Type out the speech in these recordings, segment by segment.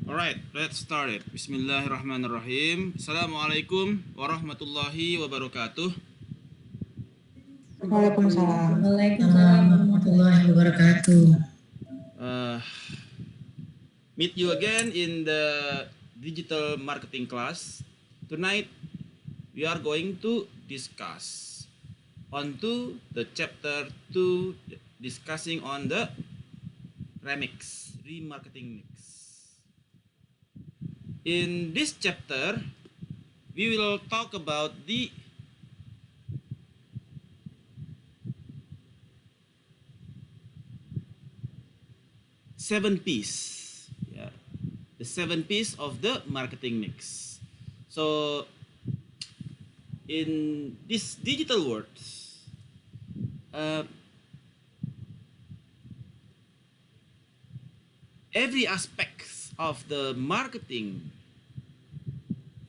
Alright, let's start it. Bismillahirrahmanirrahim. Assalamualaikum warahmatullahi wabarakatuh. Waalaikumsalam. Waalaikumsalam warahmatullahi wabarakatuh. Meet you again in the digital marketing class. Tonight, we are going to discuss onto the chapter 2, discussing on the remarketing mix. In this chapter, we will talk about the seven P's. Yeah, the seven P's of the marketing mix. So, in this digital world, every aspect of the marketing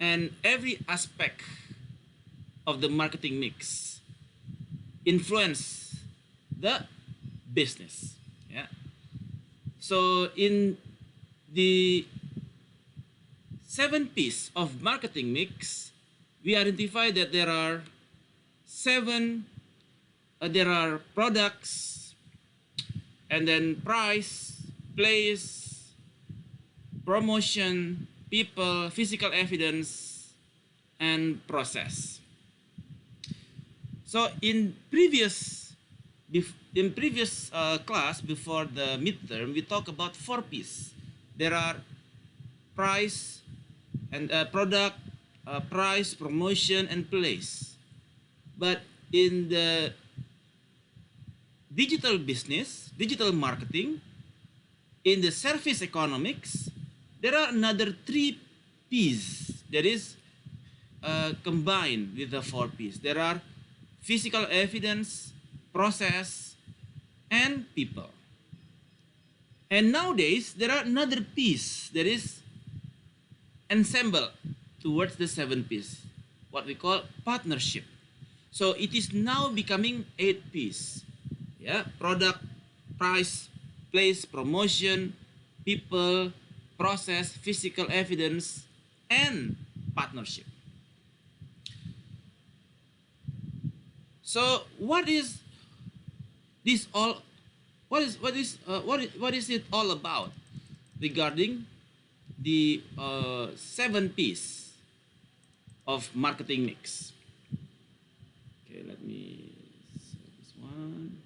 and every aspect of the marketing mix influence the business. Yeah. So in the seven P's of marketing mix, we identify that there are products, and then price, place, promotion, people, physical evidence, and process. So in previous class before the midterm, we talk about four P's. There are price and product, price, promotion, and place. But in the digital business, digital marketing, in the service economics, there are another three P's that is combined with the four P's. There are physical evidence, process, and people. And nowadays, there are another piece that is ensemble towards the seven P's, what we call partnership. So it is now becoming 8 P's. Yeah, product, price, place, promotion, people, process, physical evidence, and partnership. So what is this all? What is it all about regarding the seven P's of marketing mix? Okay, let me see this one.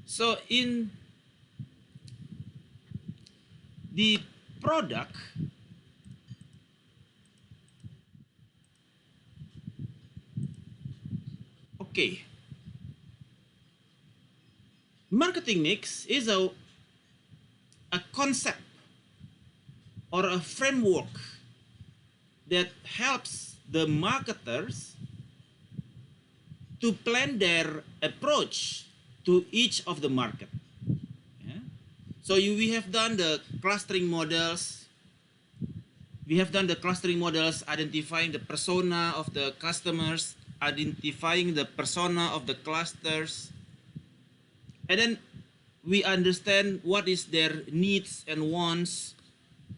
So in the product, okay, marketing mix is a concept or a framework that helps the marketers to plan their approach to each of the market. Yeah? So we have done the clustering models. We have done the clustering models, identifying the persona of the customers, identifying the persona of the clusters, and then we understand what is their needs and wants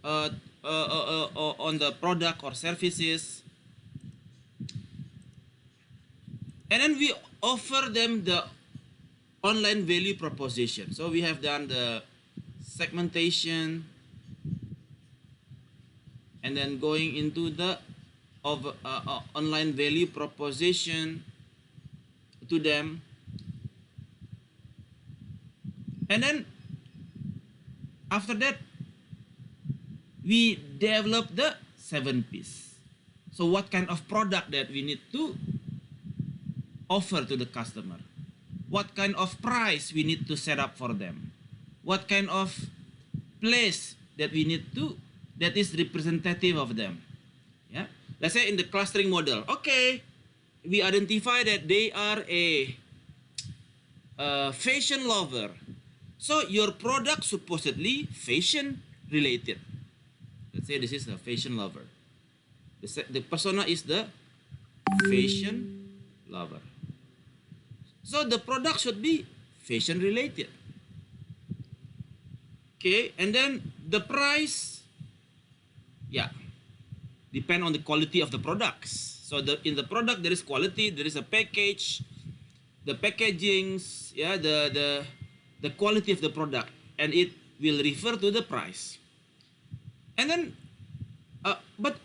on the product or services, and then we offer them the online value proposition. So we have done the segmentation, and then going into the online value proposition to them, and then after that we develop the seven P's. So what kind of product that we need to offer to the customer, what kind of price we need to set up for them, what kind of place that we need to that is representative of them. Yeah, let's say in the clustering model, okay, we identify that they are a fashion lover, so your product supposedly fashion related. Let's say this is a fashion lover. The persona is the fashion lover. So the product should be fashion related. Okay, and then the price, yeah, depend on the quality of the products. So in the product there is quality, there is a package, the packagings, yeah, the quality of the product, and it will refer to the price. And then, but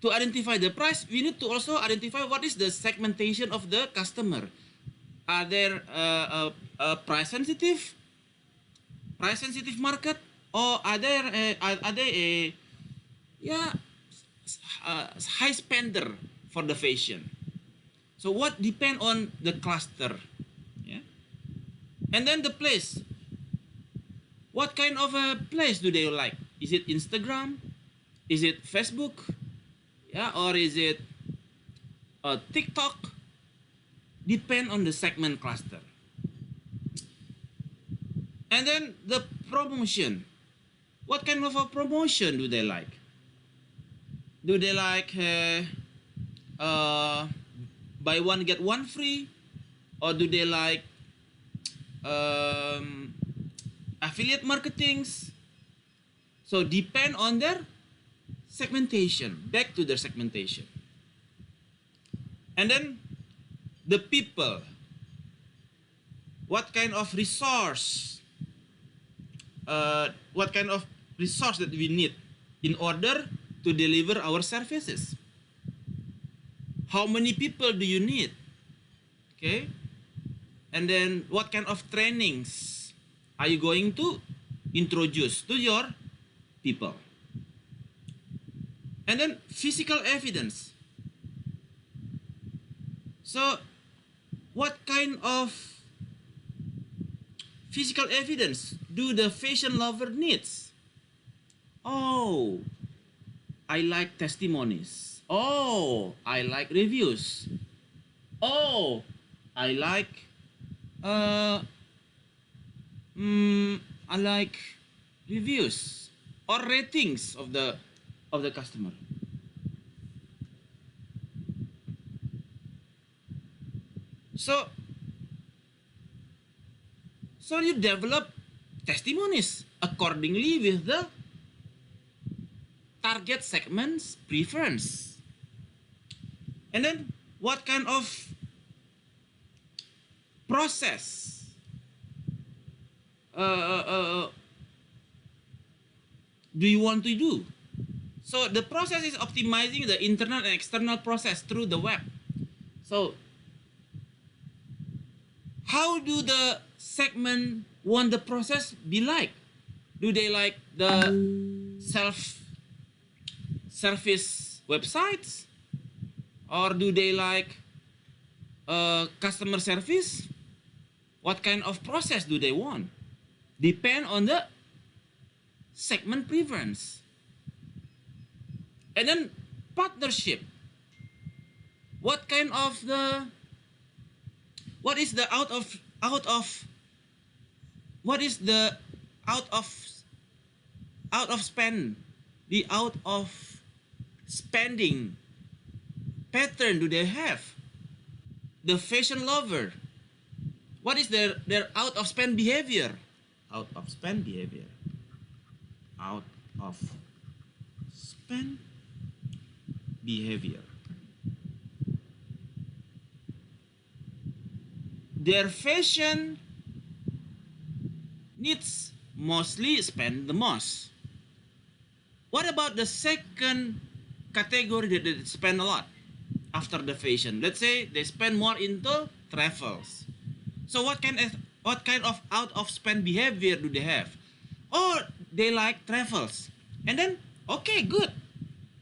to identify the price, we need to also identify what is the segmentation of the customer. Are there price sensitive market, or are there are they a, yeah, high spender for the fashion? So what depend on the cluster, yeah, and then the place. What kind of a place do they like? Is it Instagram? Is it Facebook? Yeah, or is it TikTok? Depend on the segment cluster. And then the promotion. What kind of a promotion do they like? Do they like uh, buy one get one free, or do they like um, affiliate marketings? So depend on their segmentation. Back to their segmentation. And then the people. What kind of resource? What kind of resource that we need in order to deliver our services? How many people do you need? Okay. And then what kind of trainings are you going to introduce to your people? And then physical evidence. So what kind of physical evidence do the fashion lover needs? Oh, I like testimonies. Oh, I like reviews. Oh, I like uh I like reviews or ratings of the customer. So you develop testimonies accordingly with the target segment's preference. And then what kind of process do you want to do? So the process is optimizing the internal and external process through the web. So how do the segment want the process be like? Do they like the self-service websites, or do they like customer service? What kind of process do they want? Depend on the segment preference. And then partnership. What kind of the what is the out of what is the out of spend, the out of spending pattern do they have? The fashion lover, what is their out of spend behavior? Out of spend behavior. Out of spend behavior. Their fashion needs mostly spend the most. What about the second category that they spend a lot after the fashion? Let's say they spend more into travels. So what kind of out of spend behavior do they have? Or they like travels. And then okay, good.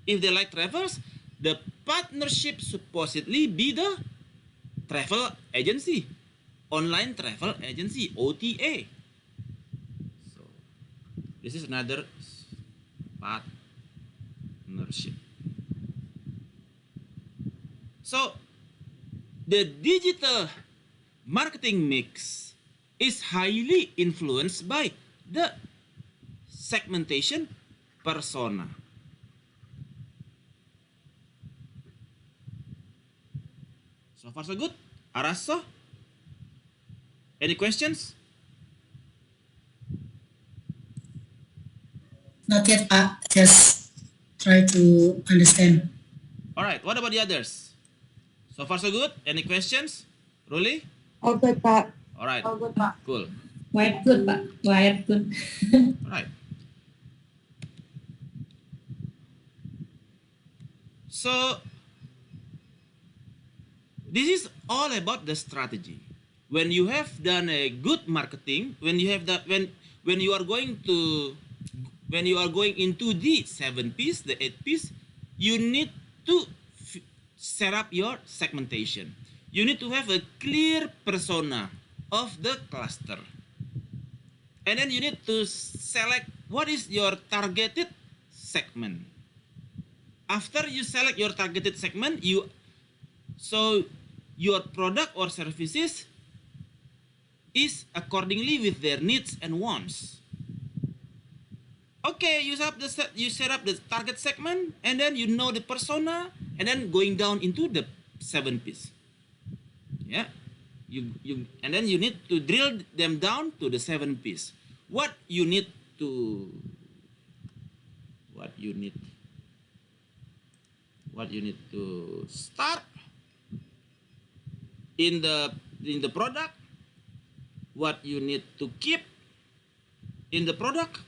If they like travels, the partnership supposedly be the travel agency, online travel agency, OTA. So this is another partnership. So the digital marketing mix is highly influenced by the segmentation persona. So far so good. Araso? Any questions? Not yet, Pak. Just try to understand. All right. What about the others? So far, so good. Any questions? Ruli? All good, Pak. All right. All good, Pak. Cool. Quite good, Pak. Quite good. All right. So this is all about the strategy. When you have done a good marketing, when you have that, when you are going into the 7 piece, the 8 piece, you need to set up your segmentation. You need to have a clear persona of the cluster, and then you need to select what is your targeted segment. After you select your targeted segment, your product or services is accordingly with their needs and wants. Okay, you set up the target segment, and then you know the persona, and then going down into the 7 piece. Yeah, and then you need to drill them down to the 7 piece. What you need to start in the product, what you need to keep in the product,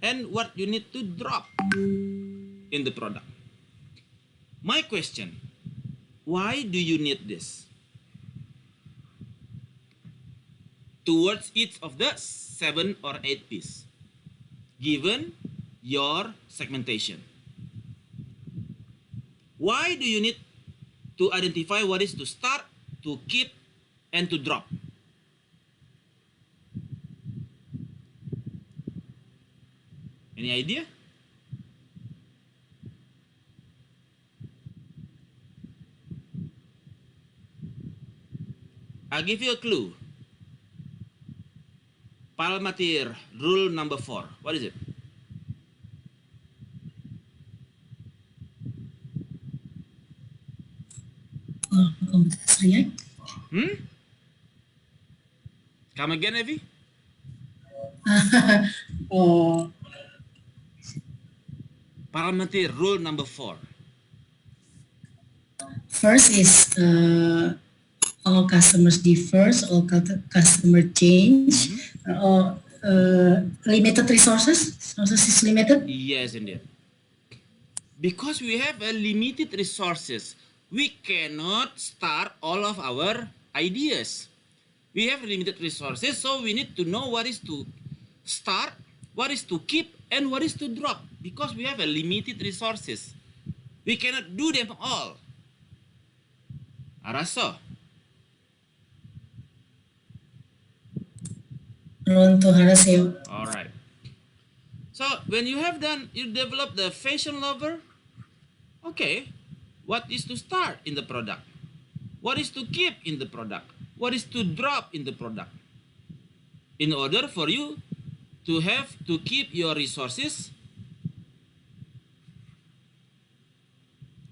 and what you need to drop in the product. My question, why do you need this towards each of the 7 or 8 piece given your segmentation? Why do you need to identify what is to start, to keep, and to drop? Any idea? I'll give you a clue. Palmateer rule number 4. What is it? Kompetensi React. Come again, Evi? Oh, Palmateer rule number 4. first is all customers differs, all customer change, or limited resources. Resources is limited. Yes, indeed. Because we have a limited resources, we cannot start all of our ideas. We have limited resources, so we need to know what is to start, what is to keep, and what is to drop. Because we have a limited resources, we cannot do them all. Araso. Ronto haraseo. All right. So when you have done, you develop the fashion lover. Okay, what is to start in the product? What is to keep in the product? What is to drop in the product? In order for you to have to keep your resources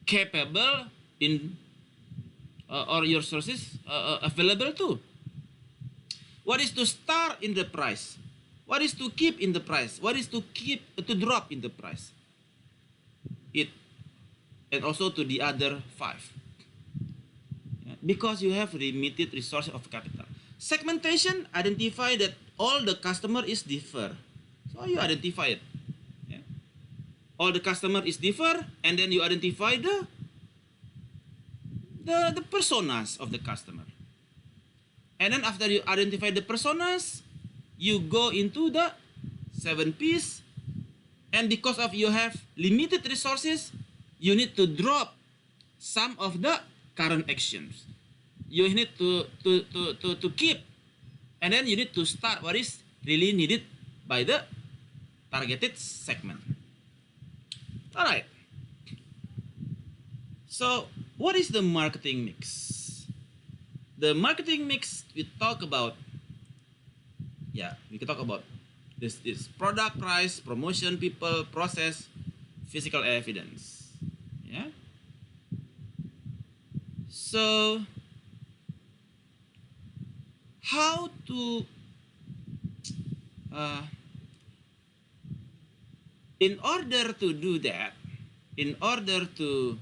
capable in or your sources available too. What is to start in the price? What is to keep in the price? What is to drop in the price? And also to the other 5. Because you have limited resource of capital. Segmentation, identify that all the customer is differ. So you identify it. Yeah. All the customer is differ, and then you identify the personas of the customer. And then after you identify the personas, you go into the 7 piece, and because of you have limited resources, you need to drop some of the current actions. You need to keep, and then you need to start what is really needed by the targeted segment. All right. So what is the marketing mix? The marketing mix we talk about. Yeah, we can talk about this product, price, promotion, people, process, physical evidence. Yeah. So how to In order to do that, in order to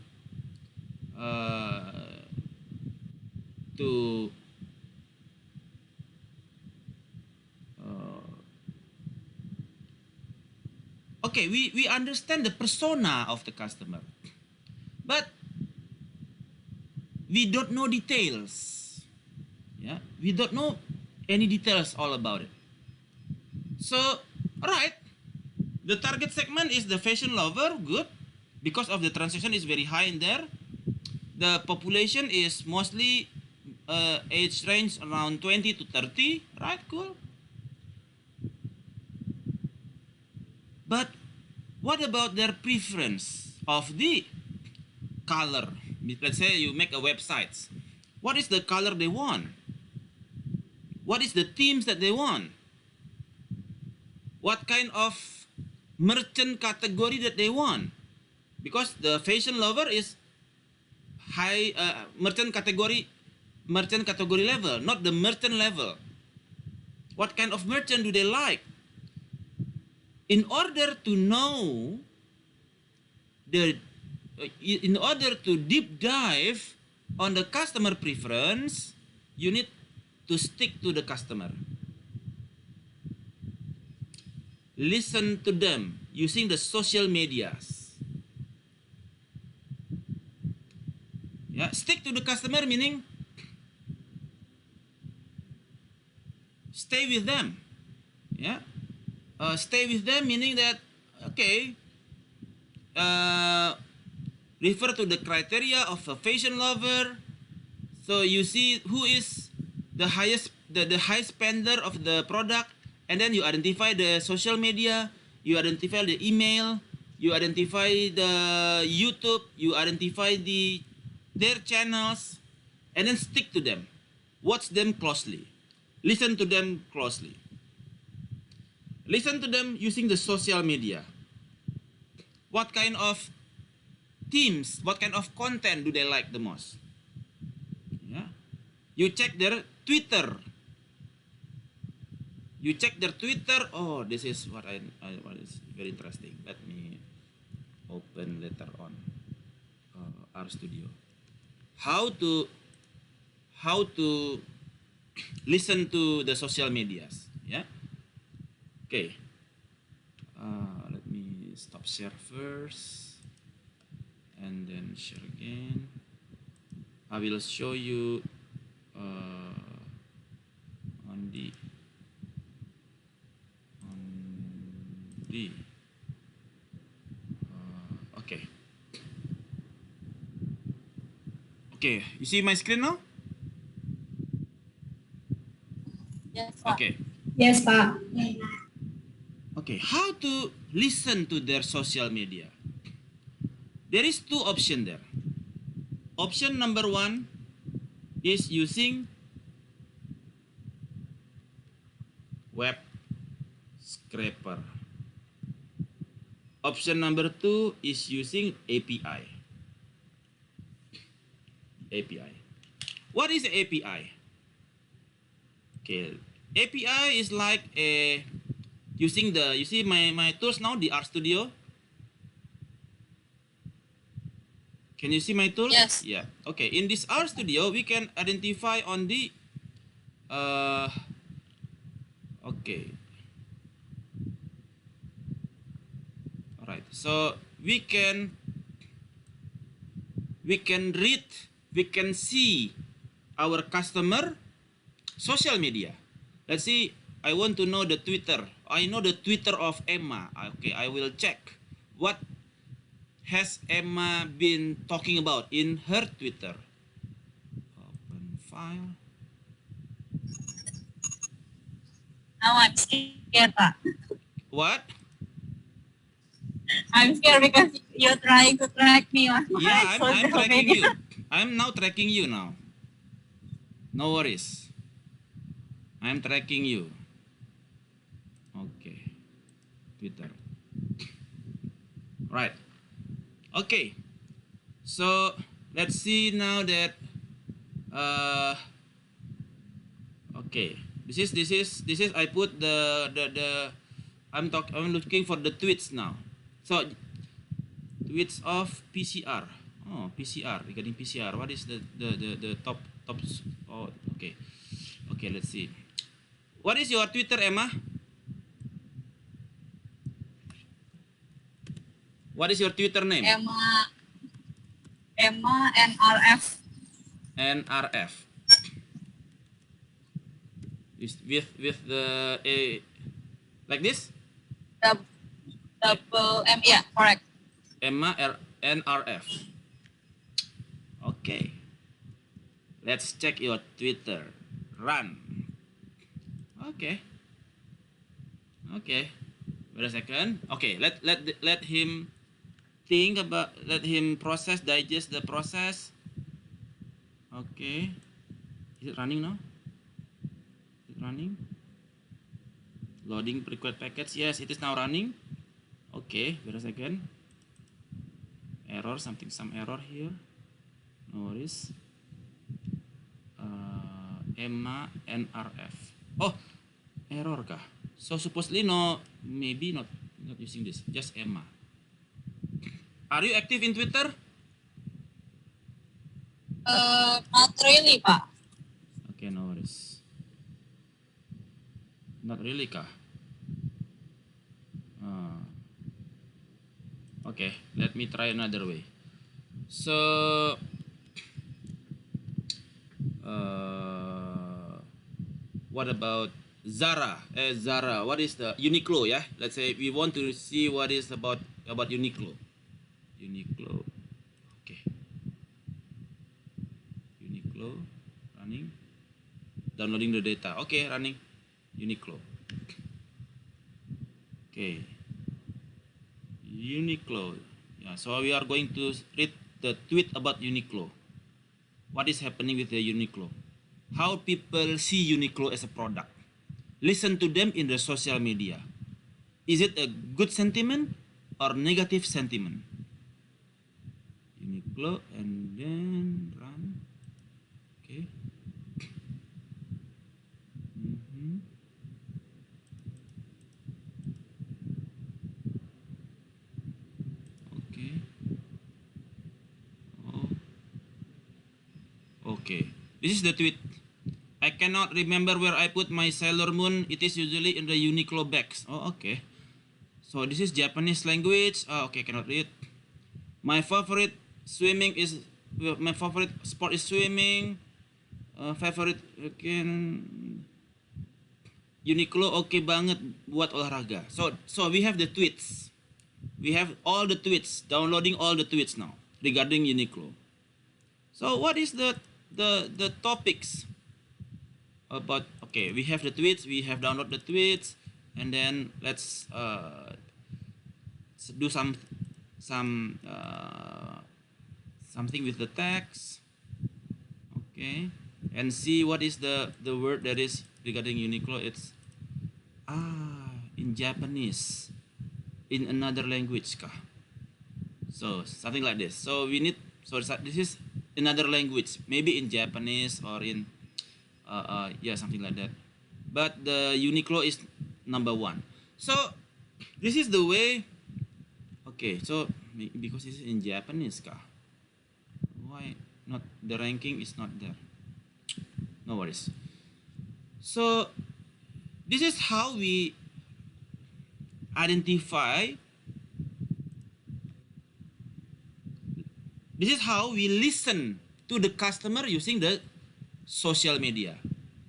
uh, to uh, okay, we understand the persona of the customer, but we don't know details. Yeah, we don't know any details all about it. So, right, the target segment is the fashion lover, good, because of the transaction is very high in there. The population is mostly age range around 20 to 30, right? Cool. But what about their preference of the color? Let's say you make a website. What is the color they want? What is the themes that they want? What kind of merchant category that they want? Because the fashion lover is high merchant category level, not the merchant level. What kind of merchant do they like? In order to know in order to deep dive on the customer preference, you need to stick to the customer. Listen to them using the social medias. Yeah, stick to the customer meaning stay with them. Yeah, stay with them meaning that okay, refer to the criteria of a fashion lover. So you see who is the highest the high spender of the product, and then you identify the social media, you identify the email, you identify the YouTube, you identify their channels, and then stick to them. Watch them closely. Listen to them closely. Listen to them using the social media. What kind of themes, what kind of content do they like the most? Yeah. You check their Twitter. You check their Twitter. Oh, this is what what is very interesting. Let me open later on RStudio. How to listen to the social medias. Yeah. Okay. Let me stop share first, and then share again. I will show you on the okay. Okay, you see my screen now? Yes, Pak. Okay. Yes, Pak. Okay, how to listen to their social media? There is two options there. Option number one is using web scraper. Option number two is using API. API. What is API? Okay, API is like a using the you see my tools now, the RStudio. Can you see my tools? Yes. Yeah. Okay. In this RStudio, we can identify on the okay. All right. So we can read, we can see our customer social media. Let's see. I want to know the Twitter. I know the Twitter of Emma. Okay. I will check what has Emma been talking about in her Twitter. Open file. Now I'm scared, Pak. What? I'm scared because you're trying to track me on Yeah, my I'm social tracking media. you. I'm now tracking you now. No worries. I'm tracking you. Okay. Twitter. Right. Okay. So let's see now that okay. This is I put the I'm looking for the tweets now. So tweets of PCR. Oh, PCR, regarding PCR. What is the top? Oh, okay. Okay, let's see. What is your Twitter, Emma? What is your Twitter name? Emma NRF. NRF. With the a like this? Double M, yeah, correct. Emma NRF. Okay. Let's check your Twitter. Run. Okay. Okay. Wait a second. Okay, let him think about, let him process, digest the process. Okay. Is it running now? Is it running? Loading required packets. Yes, it is now running. Okay, wait a second. Error, some error here. No worries. Emma NRF. Oh, error kah? So supposedly no, maybe not using this. Just Emma. Are you active in Twitter? Not really, Pak. Okay, no worries. Not really kah? Okay, let me try another way. So, what about Zara? Zara, what is the Uniqlo? Yeah, let's say we want to see what is about Uniqlo. Uniqlo, okay. Uniqlo, running. Downloading the data. Okay, running. Uniqlo. Okay. Uniqlo. Yeah, so we are going to read the tweet about Uniqlo. What is happening with the Uniqlo? How people see Uniqlo as a product. Listen to them in the social media. Is it a good sentiment or negative sentiment? Uniqlo, and then run. Okay. Okay. Oh. Okay. This is the tweet. I cannot remember where I put my Sailor Moon. It is usually in the Uniqlo bags. Oh, okay. So this is Japanese language. Oh, okay, cannot read. My favorite sport is swimming. Favorite again. Uniqlo okay banget buat olahraga. So we have the tweets. We have all the tweets. Downloading all the tweets now regarding Uniqlo. So what is the topics about? Okay, we have the tweets. We have download the tweets, and then let's do something with the text. Okay, and see what is the word that is regarding Uniqlo. It's in Japanese, in another language kah? So something like this. So we need, so this is another language, maybe in Japanese or in yeah, something like that. But the Uniqlo is number 1. So this is the way. Okay, so because this is in Japanese kah? Why not the ranking is not there? No worries. So this is how we identify. This is how we listen to the customer using the social media.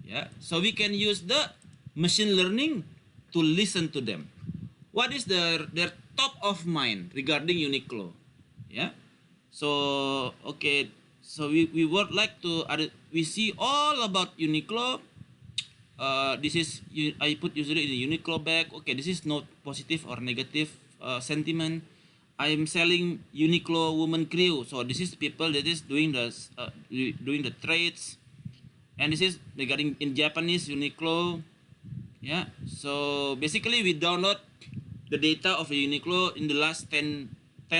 Yeah, so we can use the machine learning to listen to them. What is their top of mind regarding Uniqlo? Yeah, so okay, so we would like to we see all about Uniqlo. This is I put usually in the Uniqlo bag. Okay, this is not positive or negative sentiment. I am selling Uniqlo Woman Crew. So this is people that is doing the trades, and this is regarding in Japanese Uniqlo. Yeah. So basically we download the data of a Uniqlo in the last 10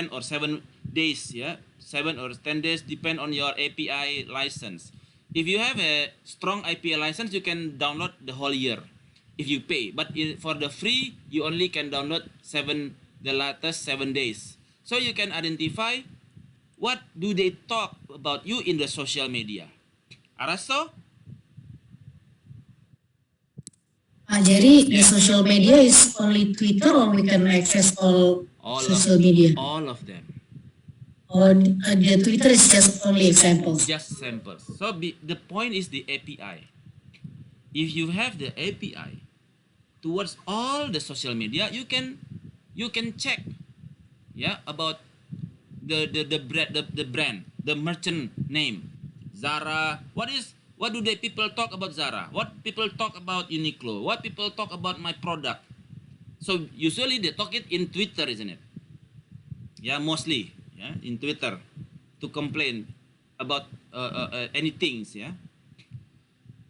or 7 days. Yeah, 7 or 10 days depend on your API license. If you have a strong API license, you can download the whole year if you pay. But for the free, you only can download 7 the latest 7 days. So you can identify what do they talk about you in the social media. Arasto? Jadi the social media is only Twitter, or we can access all social media? All of them. Or the Twitter is just only examples? Just samples. So the point is the API. If you have the API towards all the social media, you can check, yeah, about the brand, the merchant name, Zara. What do the people talk about Zara? What people talk about Uniqlo? What people talk about my product? So usually they talk it in Twitter, isn't it? Yeah, mostly, yeah, in Twitter, to complain about any things, yeah.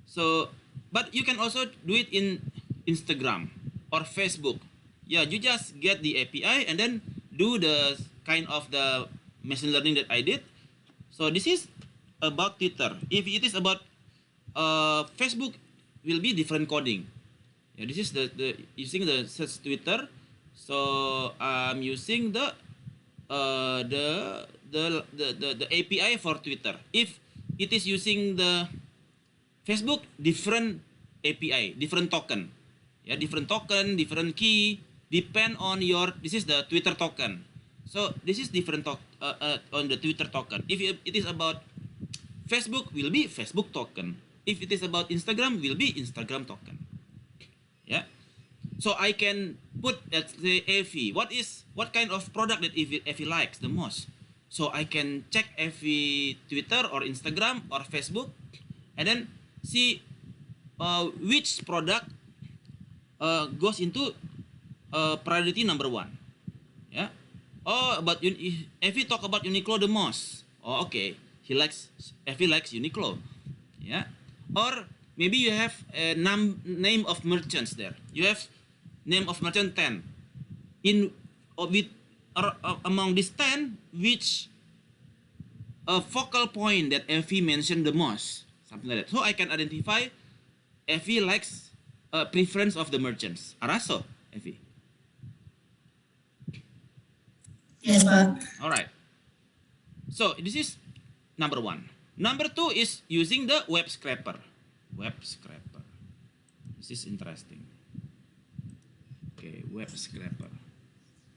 So, but you can also do it in Instagram or Facebook. Yeah, you just get the API and then do the kind of the machine learning that I did. So this is about Twitter. If it is about Facebook, will be different coding. Yeah, this is the using the search Twitter. So I'm using the API for Twitter. If it is using the Facebook, different API, different token. Yeah, different token, different key, depend on your. This is the Twitter token. So this is different on the Twitter token. If it is about Facebook, will be Facebook token. If it is about Instagram, will be Instagram token. Yeah. So I can put, let's say, Effie. What kind of product that Effie likes the most? So I can check Effie Twitter or Instagram or Facebook, and then see which product goes into priority number 1. Yeah. Oh, but Effie talk about Uniqlo the most. Oh, okay. Effie likes Uniqlo. Yeah. Or maybe you have a name of merchants there. You have name of merchant 10. Among these 10, which a focal point that Effie mentioned the most, something like that. So I can identify Effie likes preference of the merchants. Araso, Effie. Yes, Pak. All right. So this is number 1. Number 2 is using the web scraper. Web scraper. This is interesting. Okay, web scraper.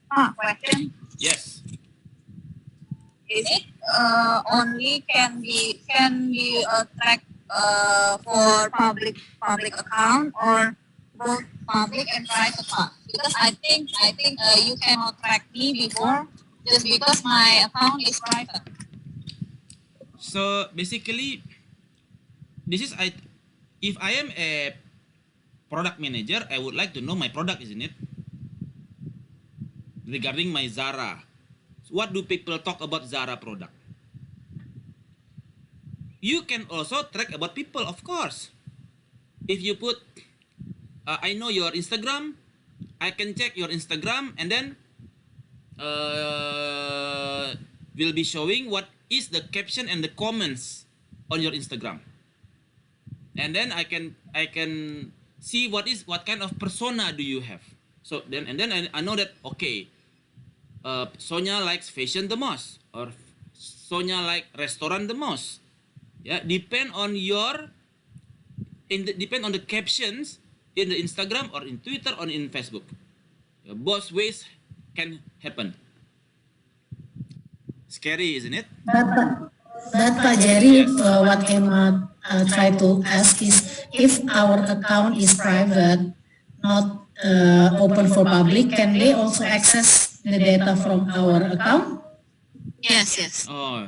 Question. Yes. Is it only can be tracked for public account, or both public and private account? Because I think you cannot track me before just because my account is private. So basically, this is if I am a product manager, I would like to know my product, isn't it? Regarding my Zara. What do people talk about Zara product? You can also track about people, of course. If you put, I know your Instagram, I can check your Instagram, and then will be showing what is the caption and the comments on your Instagram. And then I can see what kind of persona do you have. So then I know that, okay, Sonia likes fashion the most, or Sonia like restaurant the most. Yeah, depend on the captions in the Instagram or in Twitter or in Facebook. Yeah, both ways can happen. Scary, isn't it? But Pak Jerry, what I'm try to ask is, if our account is private, not open for public, can they also access the data from our account? Yes. Oh,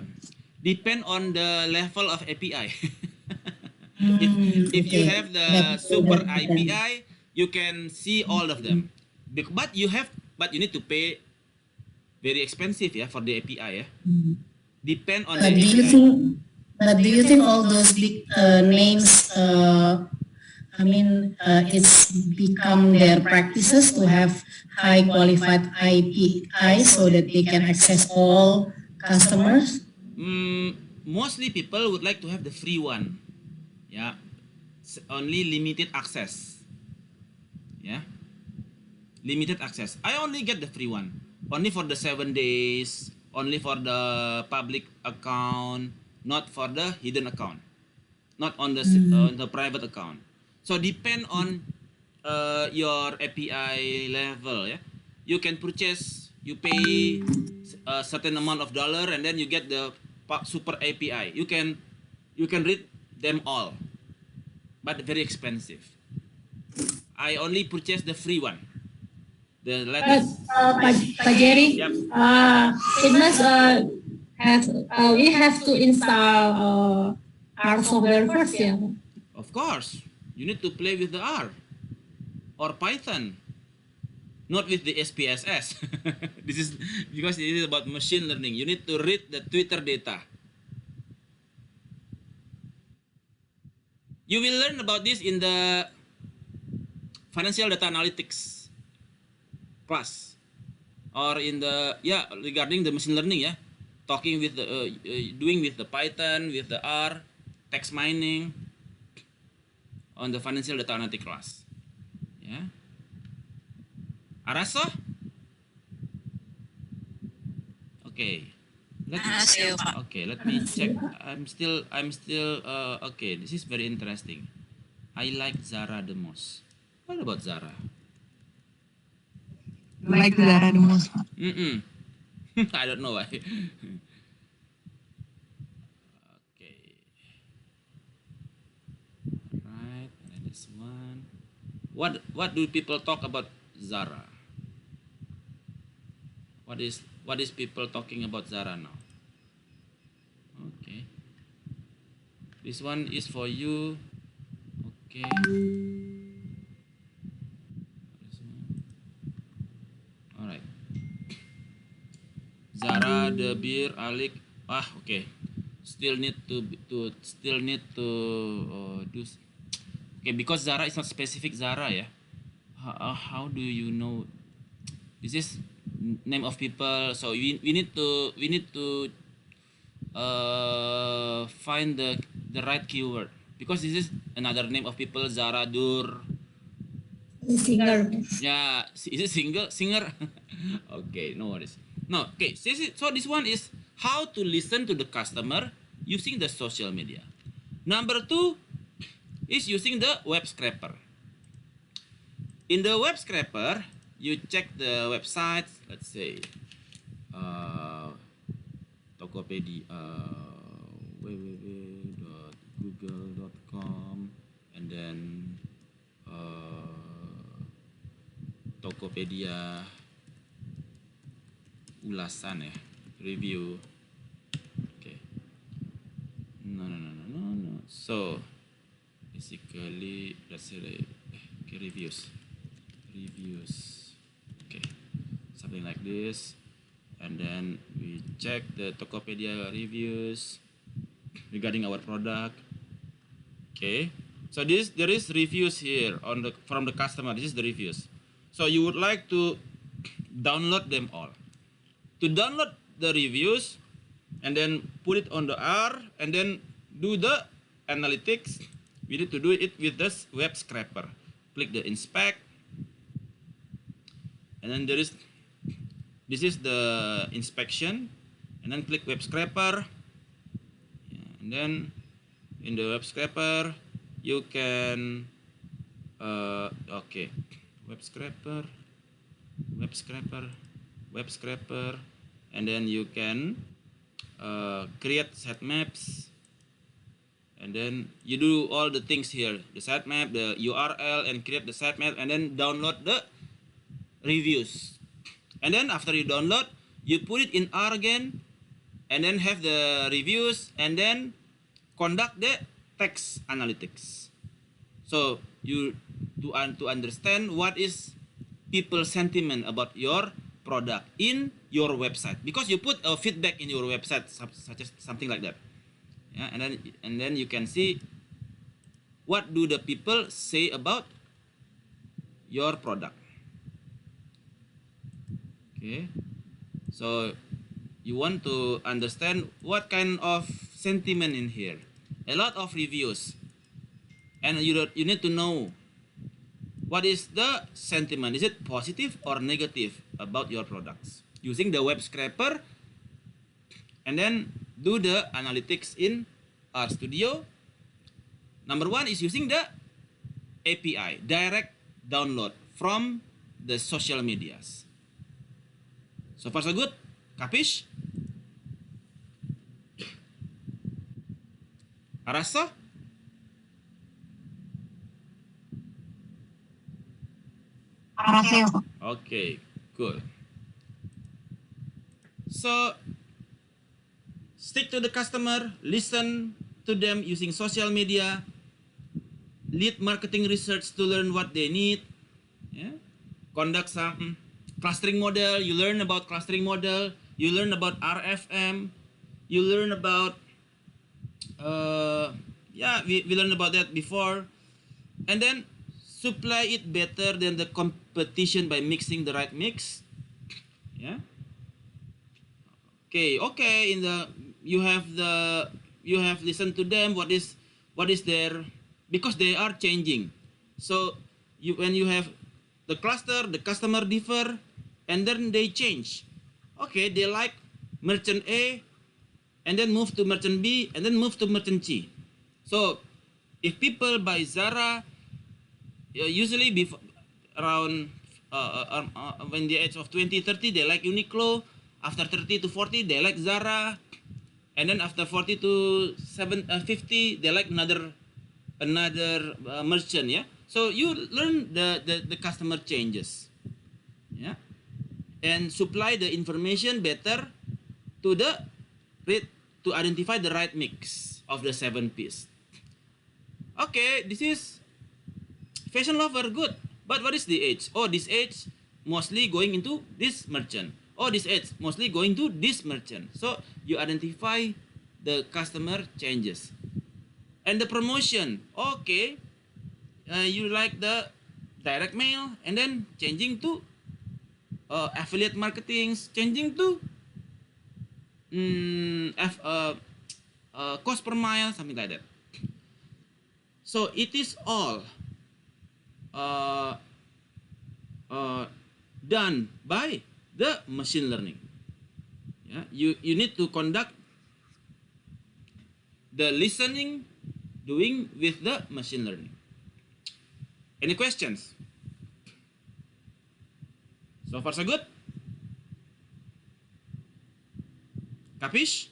depend on the level of API. If Okay. you have the super API, you can see all of them. But you need to pay very expensive, yeah, for the API, yeah. Depend on the Do you API. do you think all those big names, it's become their practices to have high qualified API so that they can access all customers? Mostly people would like to have the free one, yeah, only limited access, yeah. limited access. I only get the free one, only for the 7 days, only for the public account, not for the hidden account, not on the private account. So depend on your API level. Yeah, you can purchase, you pay a certain amount of dollar, and then you get the super API. You can read them all, but very expensive. I only purchase the free one. The But latest. Pak Jerry, Yep. it must have we have to install our software first, yeah. Of course, you need to play with the R or Python, not with the SPSS. This is because it is about machine learning. You need to read the Twitter data. You will learn about this in the financial data analytics class, or in the regarding the machine learning, talking with the doing with the Python, with the R, text mining on the financial data analytics class. Araso? Okay. Okay, let me check. I'm still okay, this is very interesting. I like Zara the most. What about Zara? Like Zara the most. I don't know why. Okay. Right, and then this one. What do people talk about Zara? What is people talking about Zara now? Okay. This one is for you. Okay. All right. Zara, the beer, Alik. Okay. Still need to do. Okay, because Zara is not specific Zara, yeah. How do you know? This is name of people. So we need to find the right keyword, because this is another name of people. Zara, Dur. Singer. Yeah, is it singer? Okay, no worries. No, okay. So this one is how to listen to the customer using the social media. Number 2 is using the web scraper. In the web scraper, you check the websites. Let's say Tokopedia, www.google.com, and then Tokopedia ulasan, review. Okay. No. So basically, let's say okay, reviews. Okay, something like this, and then we check the Tokopedia reviews regarding our product. Okay, so there is reviews here from the customer. This is the reviews. So you would like to download them all. To download the reviews and then put it on the R and then do the analytics, we need to do it with this web scraper. Click the inspect, and then this is the inspection, and then click web scraper, and then in the web scraper you can okay, web scraper, and then you can create sitemaps, and then you do all the things here, the sitemap, the URL, and create the sitemap, and then download the reviews. And then after you download, you put it in R again, and then have the reviews, and then conduct the text analytics. So you to understand what is people's sentiment about your product in your website, because you put a feedback in your website, such as something like that. Yeah, and then you can see what do the people say about your product. Okay, so you want to understand what kind of sentiment in here. A lot of reviews, and you need to know what is the sentiment? Is it positive or negative about your products? Using the web scraper, and then do the analytics in RStudio. Number one is using the API, direct download from the social medias. So far so good? Kapish? Arasa? Okay, cool. So stick to the customer, listen to them using social media, lead marketing research to learn what they need, yeah? Conduct some clustering model, you learn about clustering model, you learn about RFM, you learn about, we learned about that before, and then supply it better than the competition by mixing the right mix, yeah. Okay, you have listened to them, what is their, because they are changing. So when you have the cluster, the customer differ, and then they change. Okay, they like merchant A, and then move to merchant B, and then move to merchant C. So if people buy Zara, usually before around when the age of 20-30, they like Uniqlo. After 30 to 40, they like Zara, and then after 40 to 50, they like another merchant. Yeah, so you learn the customer changes, yeah, and supply the information better to to identify the right mix of the 7 P's. Okay, this is fashion lover, good. But what is the age? Oh, this age mostly going into this merchant. Oh, this age mostly going to this merchant. So you identify the customer changes. And the promotion, okay, you like the direct mail, and then changing to affiliate marketing, changing to cost per mile, something like that. So it is all done by the machine learning. Yeah, you need to conduct the listening, doing with the machine learning. Any questions? So far so good? Kapish?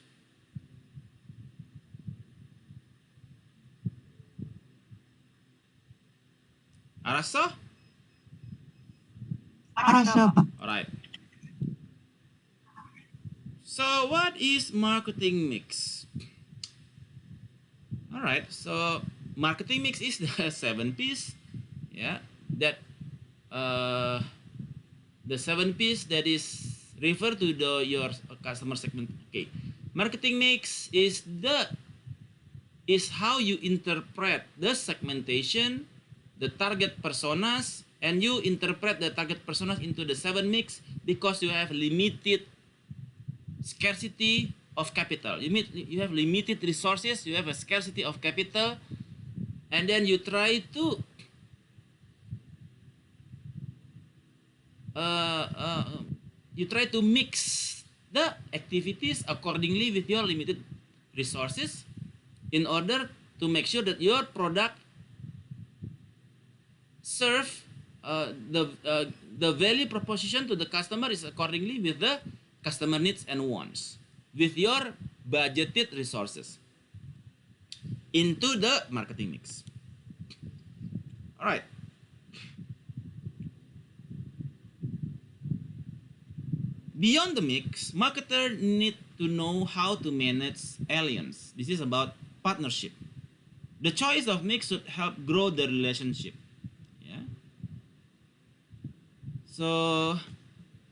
Arasa? Alright. So what is marketing mix? Alright, so marketing mix is the 7 P's, yeah, that the 7 P's that is refer to your customer segment. Okay, marketing mix is how you interpret the segmentation, the target personas, and you interpret the target personas into the 7 mix because you have limited scarcity of capital. You have limited resources, you have a scarcity of capital, and then you try to mix the activities accordingly with your limited resources in order to make sure that your product serve the value proposition to the customer is accordingly with the customer needs and wants with your budgeted resources into the marketing mix. All right. Beyond the mix, marketer need to know how to manage alliance. This is about partnership. The choice of mix should help grow the relationship. Yeah. So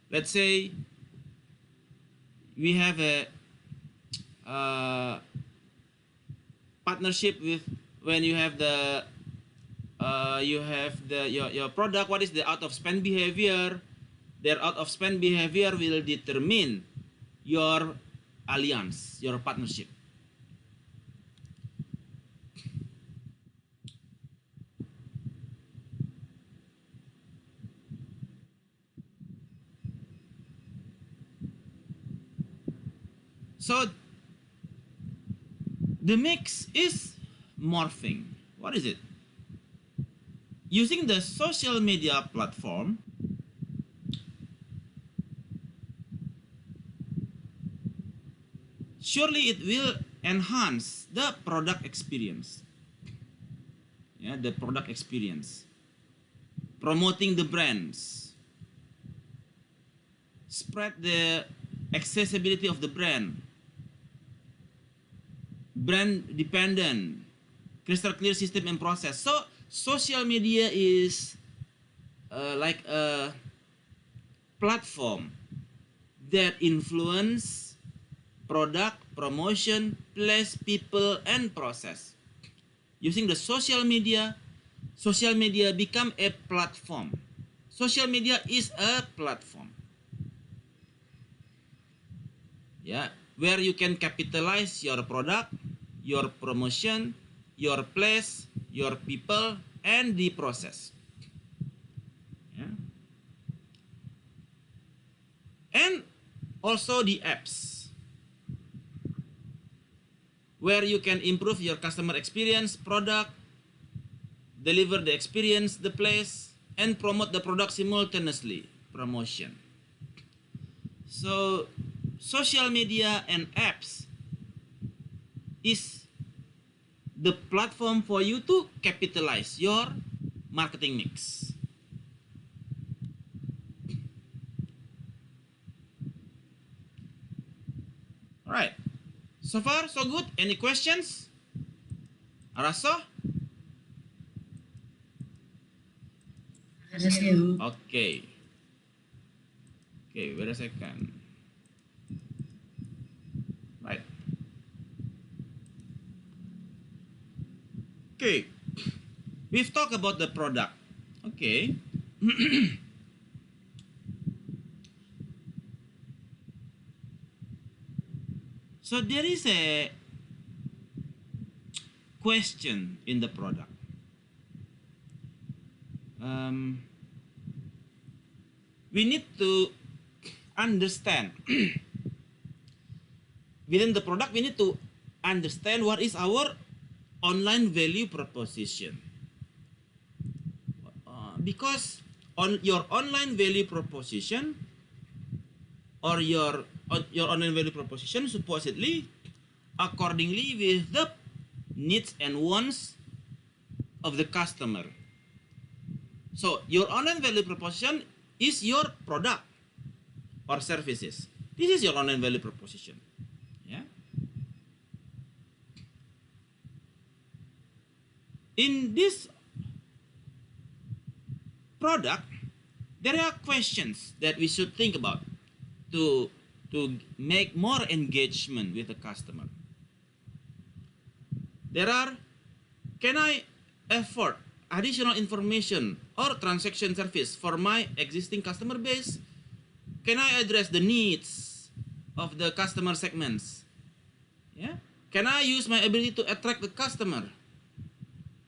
let's say we have a partnership with, when you have your product, what is the out of spend behavior? Their out of spend behavior will determine your alliance, your partnership. So the mix is morphing. What is it? Using the social media platform, surely it will enhance the product experience. Yeah, the product experience. Promoting the brands. Spread the accessibility of the brand. Brand dependent. Crystal clear system and process. So social media is like a platform that influence product, promotion, place, people, and process. Using the social media become a platform. Social media is a platform. Yeah, where you can capitalize your product, your promotion, your place, your people, and the process. Yeah. And also the apps, where you can improve your customer experience, product, deliver the experience, the place, and promote the product simultaneously. Promotion. So social media and apps is the platform for you to capitalize your marketing mix. All right. So far, so good. Any questions? Araso? Yes, you. Okay. Okay, wait a second. Right. Okay. We've talked about the product. Okay. So there is a question in the product. We need to understand within the product, we need to understand what is our online value proposition. Because on your online value proposition or your online value proposition supposedly accordingly with the needs and wants of the customer. So your online value proposition is your product or services. This is your online value proposition. Yeah. In this product, there are questions that we should think about to make more engagement with the customer. There are, can I afford additional information or transaction service for my existing customer base? Can I address the needs of the customer segments? Yeah. Can I use my ability to attract the customer?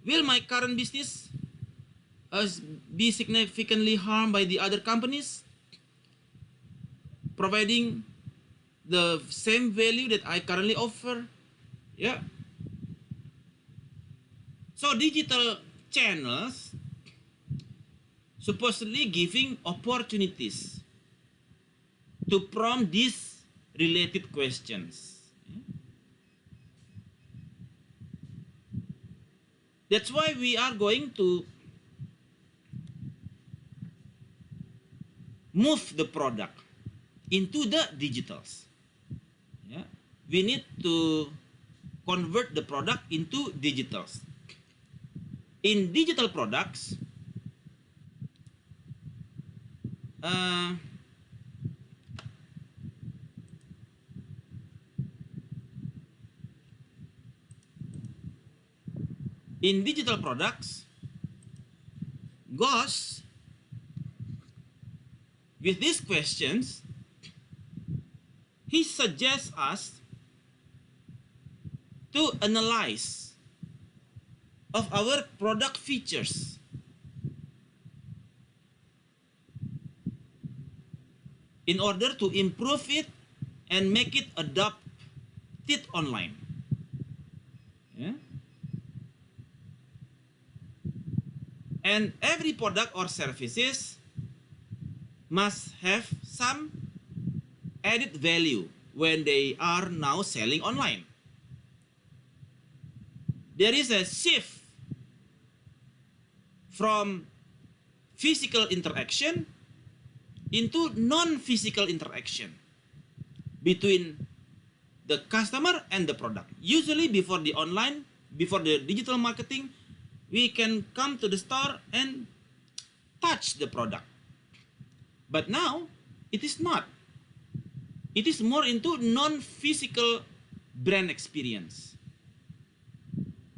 Will my current business be significantly harmed by the other companies providing the same value that I currently offer? Yeah. So digital channels supposedly giving opportunities to prompt these related questions. That's why we are going to move the product into the digitals. Yeah. We need to convert the product into digitals. In digital products, Goss, with these questions, he suggests us to analyze of our product features. In order to improve it and make it adapt it online. Yeah? And every product or services must have some added value when they are now selling online. There is a shift from physical interaction into non-physical interaction between the customer and the product. Usually before the digital marketing, we can come to the store and touch the product. But now, it is not. It is more into non-physical brand experience.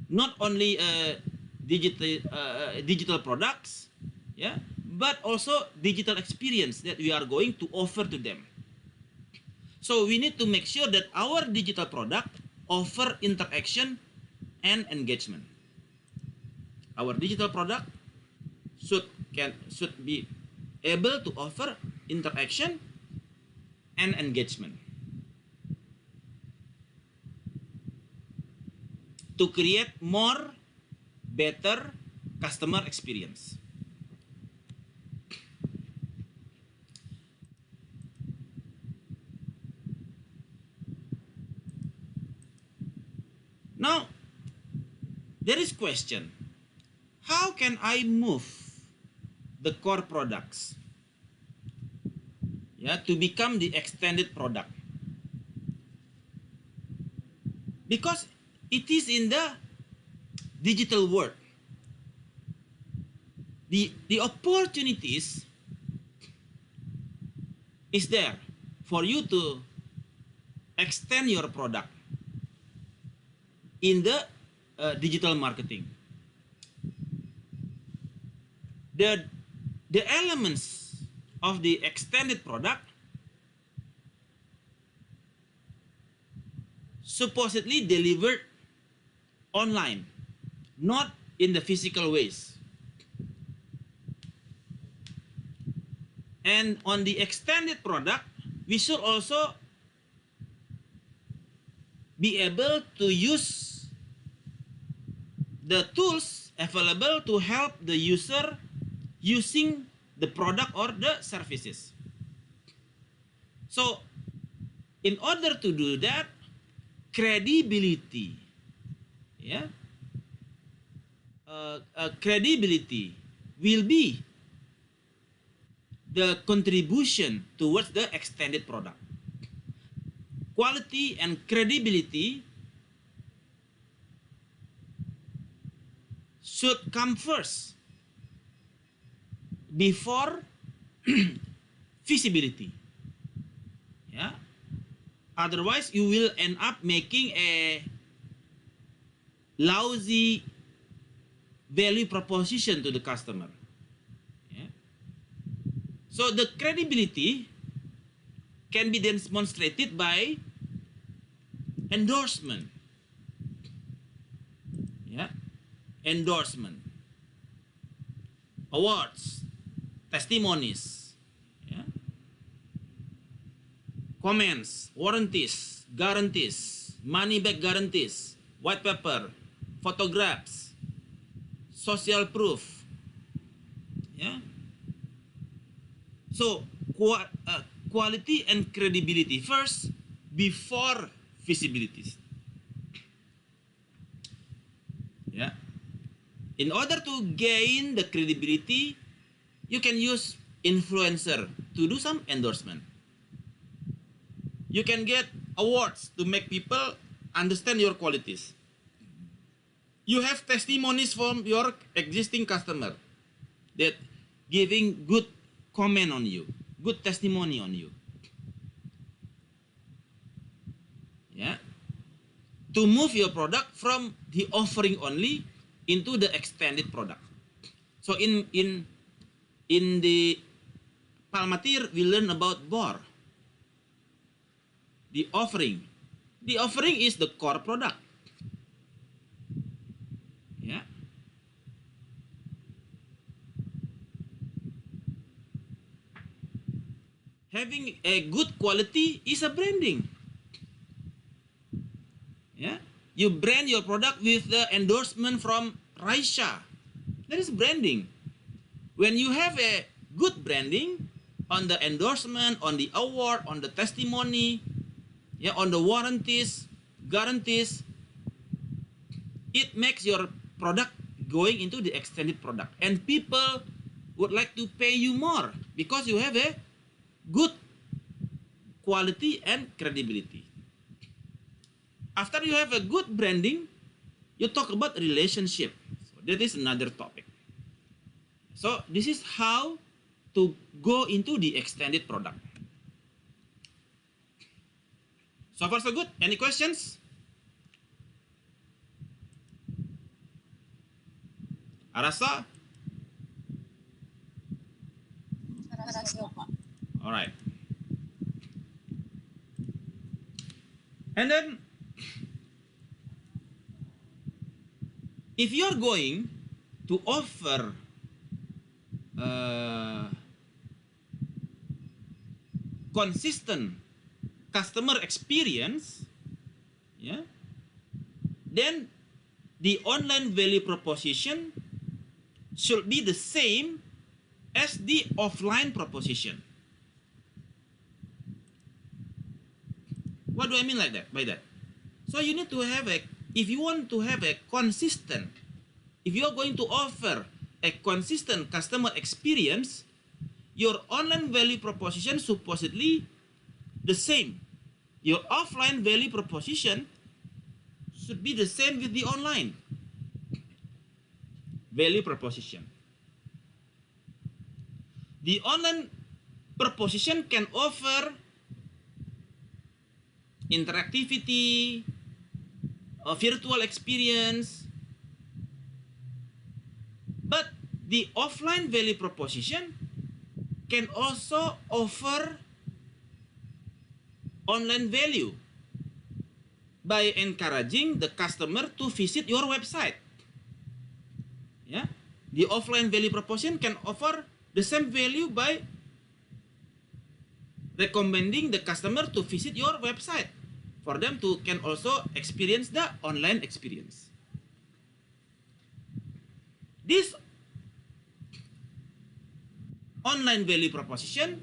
Not only digital products, yeah, but also digital experience that we are going to offer to them. So we need to make sure that our digital product offer interaction and engagement. Our digital product should be able to offer interaction and engagement to create more better customer experience. Now, there is question, how can I move the core products, yeah, to become the extended product? Because it is in the digital world. The opportunities is there for you to extend your product in the digital marketing. The elements of the extended product supposedly delivered online, not in the physical ways. And on the extended product, we should also be able to use the tools available to help the user using the product or the services. So, in order to do that, credibility, yeah, credibility will be the contribution towards the extended product. Quality and credibility should come first before visibility. Yeah. Otherwise, you will end up making a lousy value proposition to the customer. Yeah. So the credibility can be demonstrated by endorsement. Yeah. Endorsement, awards, testimonies, yeah, comments, warranties, guarantees, money back guarantees, white paper, photographs, social proof. Yeah. So quality and credibility first before visibility. Yeah. In order to gain the credibility, you can use influencer to do some endorsement. You can get awards to make people understand your qualities. You have testimonies from your existing customer that giving good comment on you, good testimony on you. Yeah. To move your product from the offering only into the extended product. So in the Palmatir, we learn about BOR. The offering. The offering is the core product. Yeah. Having a good quality is a branding. You brand your product with the endorsement from Raisha. That is branding. When you have a good branding on the endorsement, on the award, on the testimony, yeah, on the warranties, guarantees, it makes your product going into the extended product, and people would like to pay you more because you have a good quality and credibility. After you have a good branding, you talk about relationship. So that is another topic. So this is how to go into the extended product. So far so good. Any questions? Arasa? All right. And then, if you're going to offer consistent customer experience, yeah, then the online value proposition should be the same as the offline proposition. What do I mean like that? By that, so you need to have a, if you want to have a consistent, if you are going to offer a consistent customer experience, your online value proposition supposedly the same. Your offline value proposition should be the same with the online value proposition. The online proposition can offer interactivity, a virtual experience, but the offline value proposition can also offer online value by encouraging the customer to visit your website. Yeah, the offline value proposition can offer the same value by recommending the customer to visit your website for them to can also experience the online experience. This online value proposition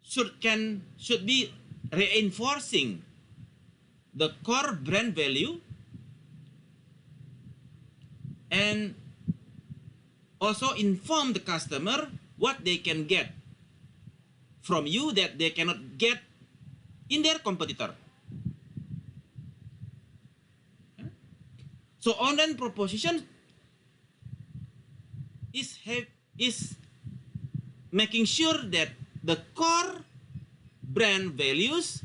should be reinforcing the core brand value and also inform the customer what they can get from you that they cannot get in their competitor. So online proposition is making sure that the core brand values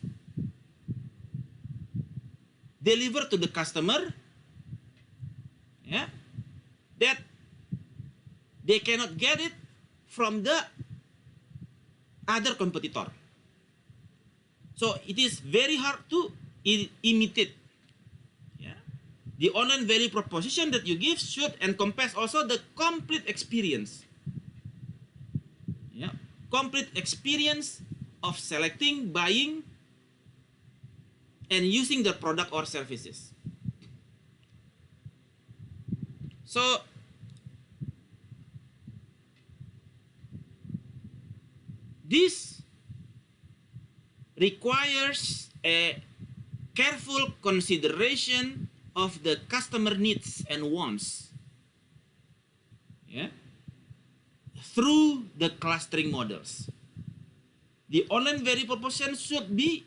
deliver to the customer, yeah, that they cannot get it from the other competitor. So it is very hard to imitate. Yeah, the online value proposition that you give should encompass also the complete experience. Yeah, complete experience of selecting, buying, and using the product or services. So this requires a careful consideration of the customer needs and wants, yeah, through the clustering models. The online value proposition should be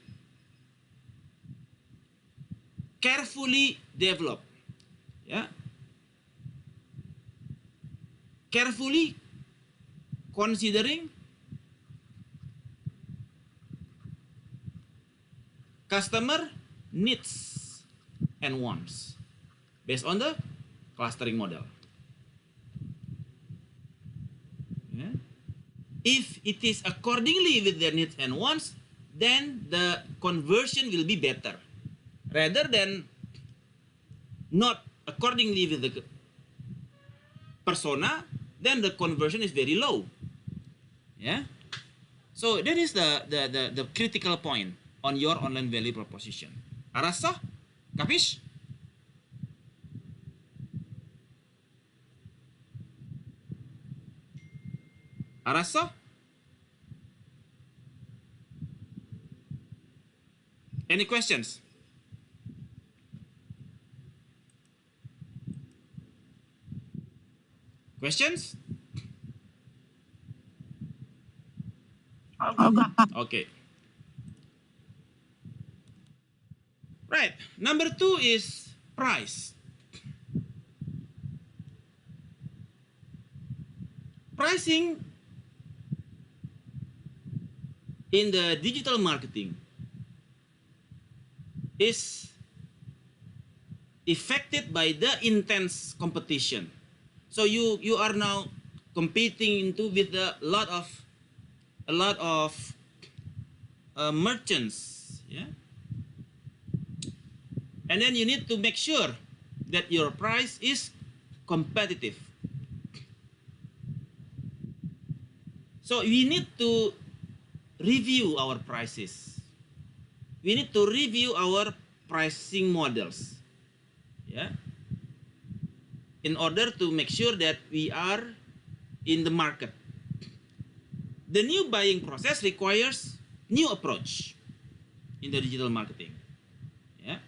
carefully developed, yeah, carefully considering customer needs and wants based on the clustering model. Yeah. If it is accordingly with their needs and wants, then the conversion will be better rather than not accordingly with the persona, then the conversion is very low. Yeah. So that is the critical point on your online value proposition. Arasso? Capish? Arasso? Any questions? Questions? Okay. Right. Number 2 is price. Pricing in the digital marketing is affected by the intense competition. So you are now competing with a lot of merchants, yeah. And then you need to make sure that your price is competitive. So we need to review our prices. We need to review our pricing models, yeah, in order to make sure that we are in the market. The new buying process requires new approach in the digital marketing, yeah.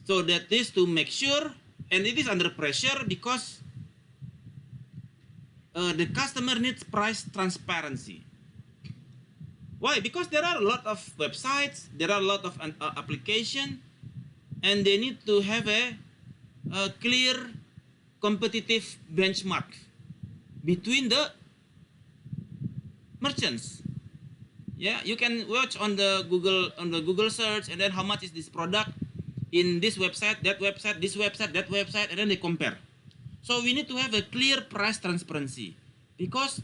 So that is to make sure, and it is under pressure because the customer needs price transparency. Why? Because there are a lot of websites, there are a lot of application, and they need to have a clear competitive benchmark between the merchants. Yeah, you can watch on the Google search, and then how much is this product in this website, that website, this website, that website, and then they compare. So we need to have a clear price transparency, because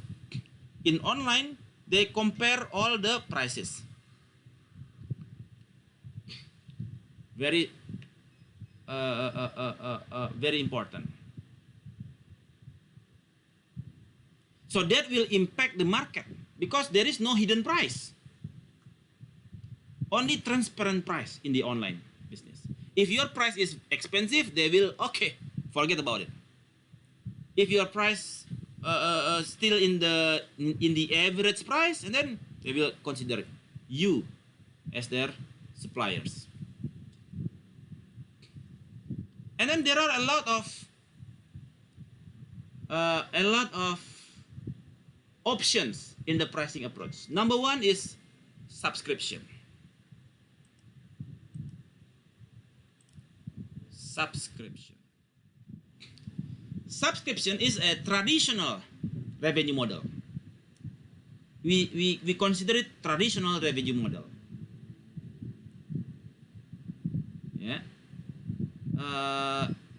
in online they compare all the prices. Very very important. So that will impact the market, because there is no hidden price, only transparent price in the online business. If your price is expensive, they will, okay, forget about it. If your price still in the average price, and then they will consider you as their suppliers. And then there are a lot of options in the pricing approach. Number 1 is subscription. Subscription is a traditional revenue model. We consider it traditional revenue model. Yeah.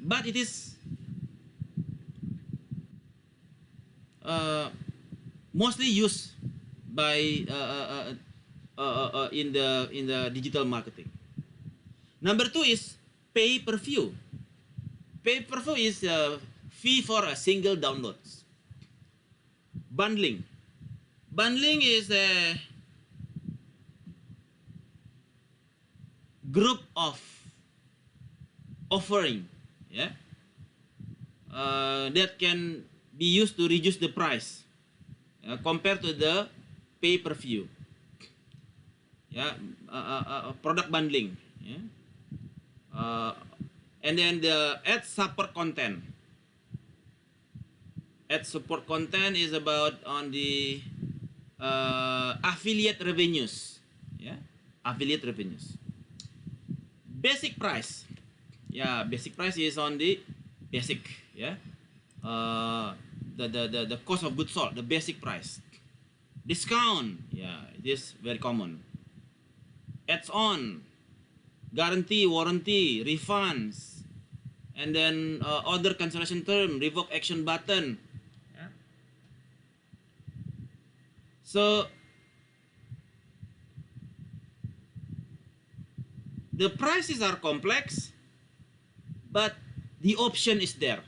But it is mostly used by in the digital marketing. Number 2 is pay-per-view. Pay-per-view is a fee for a single download. Bundling. Bundling is a group of offering, yeah, that can be used to reduce the price compared to the pay-per-view. Yeah, product bundling. Yeah. And then the ad support content. Ad support content is about on the affiliate revenues. Yeah, affiliate revenues. Basic price. Yeah, basic price is on the basic. Yeah, the cost of goods sold, the basic price. Discount. Yeah, it is very common. Ads on, guarantee, warranty, refunds, and then order cancellation term, revoke action button. Yeah. So the prices are complex, but the option is there.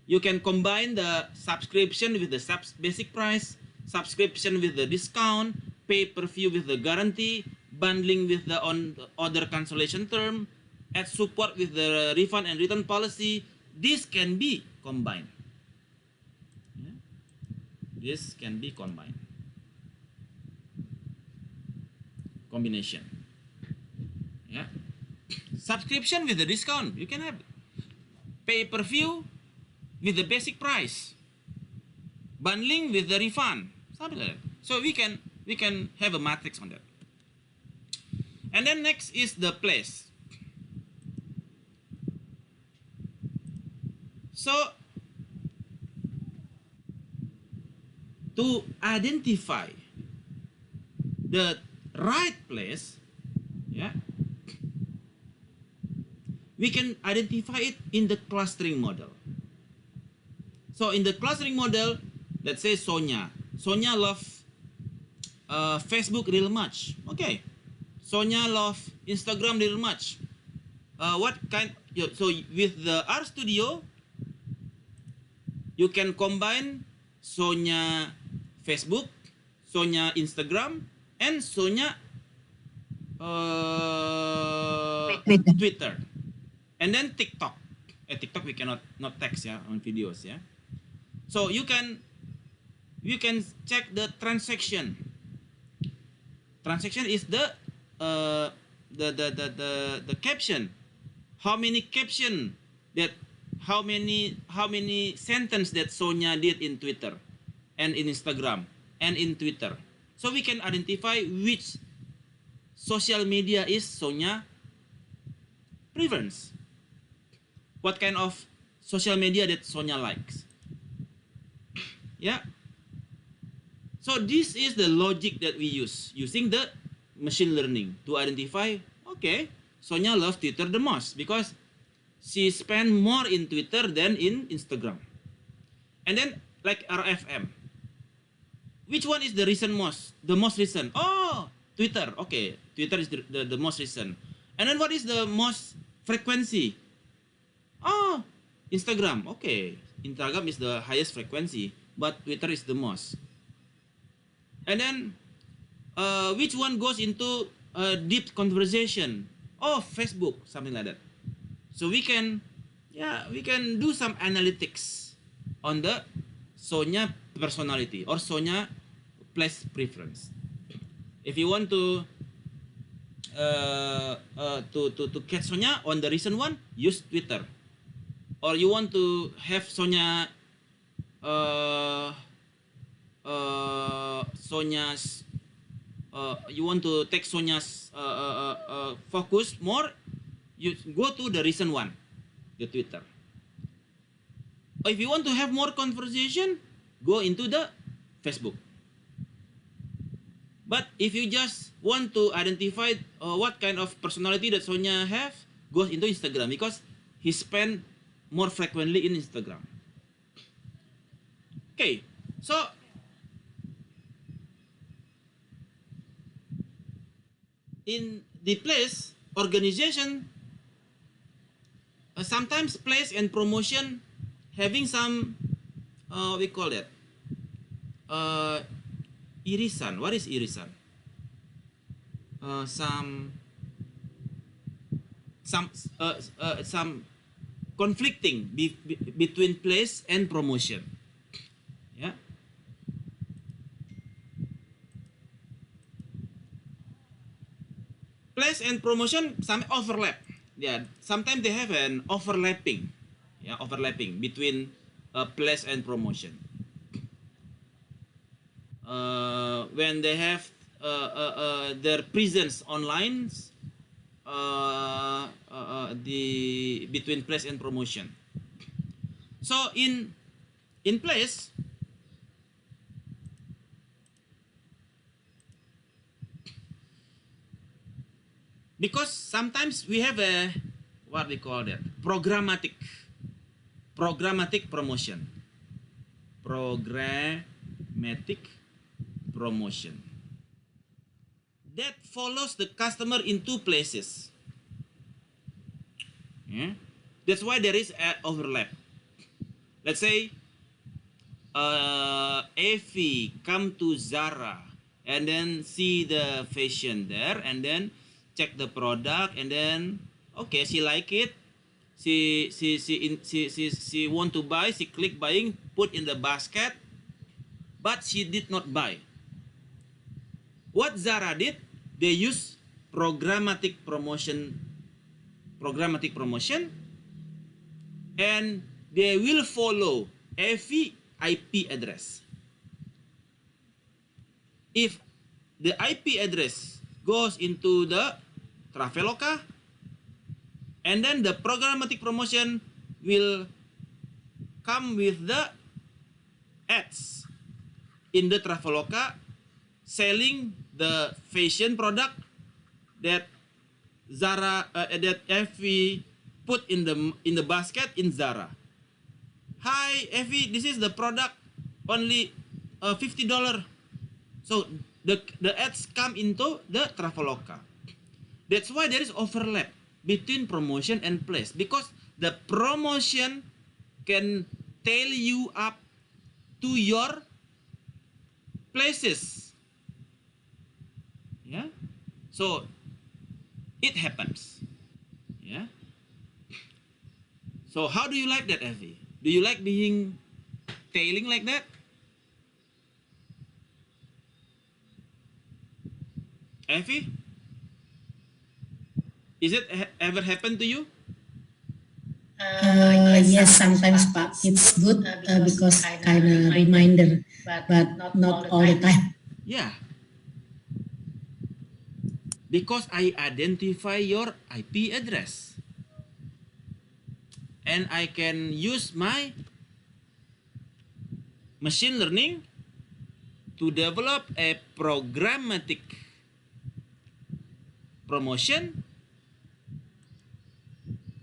You can combine the subscription with the basic price, subscription with the discount, pay-per-view with the guarantee, bundling with the order cancellation term, add support with the refund and return policy. This can be combined. Yeah. This can be combined. Combination. Yeah. Subscription with the discount. You can have pay-per-view with the basic price. Bundling with the refund. Something like that. So we can have a matrix on that. And then next is the place. So to identify the right place, yeah, we can identify it in the clustering model. So in the clustering model, let's say Sonia loves Facebook real much. Okay, Sonia loves Instagram real much. What kind? So with the RStudio, you can combine Sonia Facebook, Sonia Instagram, and Sonia Twitter, and then TikTok. TikTok we cannot not text, yeah, on videos, yeah. So you can check the transaction. Transaction is the caption. How many caption that how many sentence that Sonia did in Twitter and in Instagram and in Twitter. So we can identify which social media is Sonia preference. What kind of social media that Sonia likes. Yeah. So this is the logic that we use using the machine learning to identify, okay, Sonia loves Twitter the most because she spend more in Twitter than in Instagram. And then like RFM. Which one is the most recent? Oh, Twitter. Okay, Twitter is the most recent. And then what is the most frequency? Oh, Instagram. Okay, Instagram is the highest frequency, but Twitter is the most. And then which one goes into deep conversation? Oh, Facebook, something like that. So we can do some analytics on the Sonia personality or Sonia place preference. If you want to catch Sonia on the recent one, use Twitter. Or you want to have Sonia Sonia's you want to take Sonia's focus more, you go to the recent one, the Twitter. Or if you want to have more conversation, go into the Facebook. But if you just want to identify what kind of personality that Sonia have, goes into Instagram because he spend more frequently in Instagram. Okay, so in the place organization, sometimes place and promotion having some we call that irisan. What is irisan? Some conflicting between place and promotion. Yeah. Place and promotion some overlap. Yeah, sometimes they have an overlapping. Yeah, overlapping between place and promotion. When they have their presence online, the between place and promotion. So in place, because sometimes we have a what we call that programmatic promotion. Programmatic promotion that follows the customer in two places. Yeah? That's why there is an overlap. Let's say Effie come to Zara and then see the fashion there, and then check the product, and then okay, she like it, she want to buy, she click buying, put in the basket, but she did not buy. What Zara did, they use programmatic promotion, and they will follow every IP address. If the IP address goes into the Traveloka, and then the programmatic promotion will come with the ads in the Traveloka selling the fashion product that Zara that Effie put in the basket in Zara. Hi Effie, this is the product, only $50. So the ads come into the Traveloka. That's why there is overlap between promotion and place, because the promotion can tail you up to your places. Yeah, so it happens. Yeah. So how do you like that, Effie? Do you like being tailing like that? Effie, is it ever happened to you? Yes, sometimes, Pak. It's good because kind of reminder, but not all the time. Yeah. Because I identify your IP address. And I can use my machine learning to develop a programmatic promotion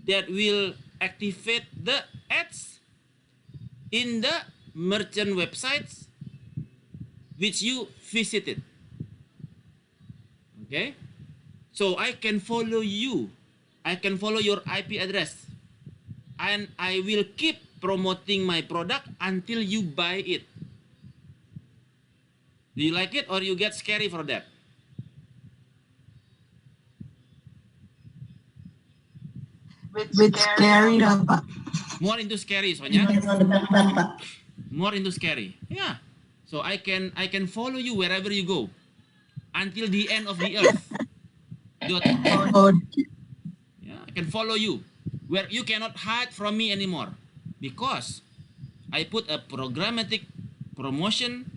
that will activate the ads in the merchant websites which you visited. Okay, so I can follow you, I can follow your IP address, and I will keep promoting my product until you buy it. Do you like it, or you get scary for that? With scary, Pak. More into scary, Sonya. Depends on the product, Pak. More into scary. Yeah. So I can follow you wherever you go until the end of the earth. Oh, Yeah, I can follow you where you cannot hide from me anymore, because I put a programmatic promotion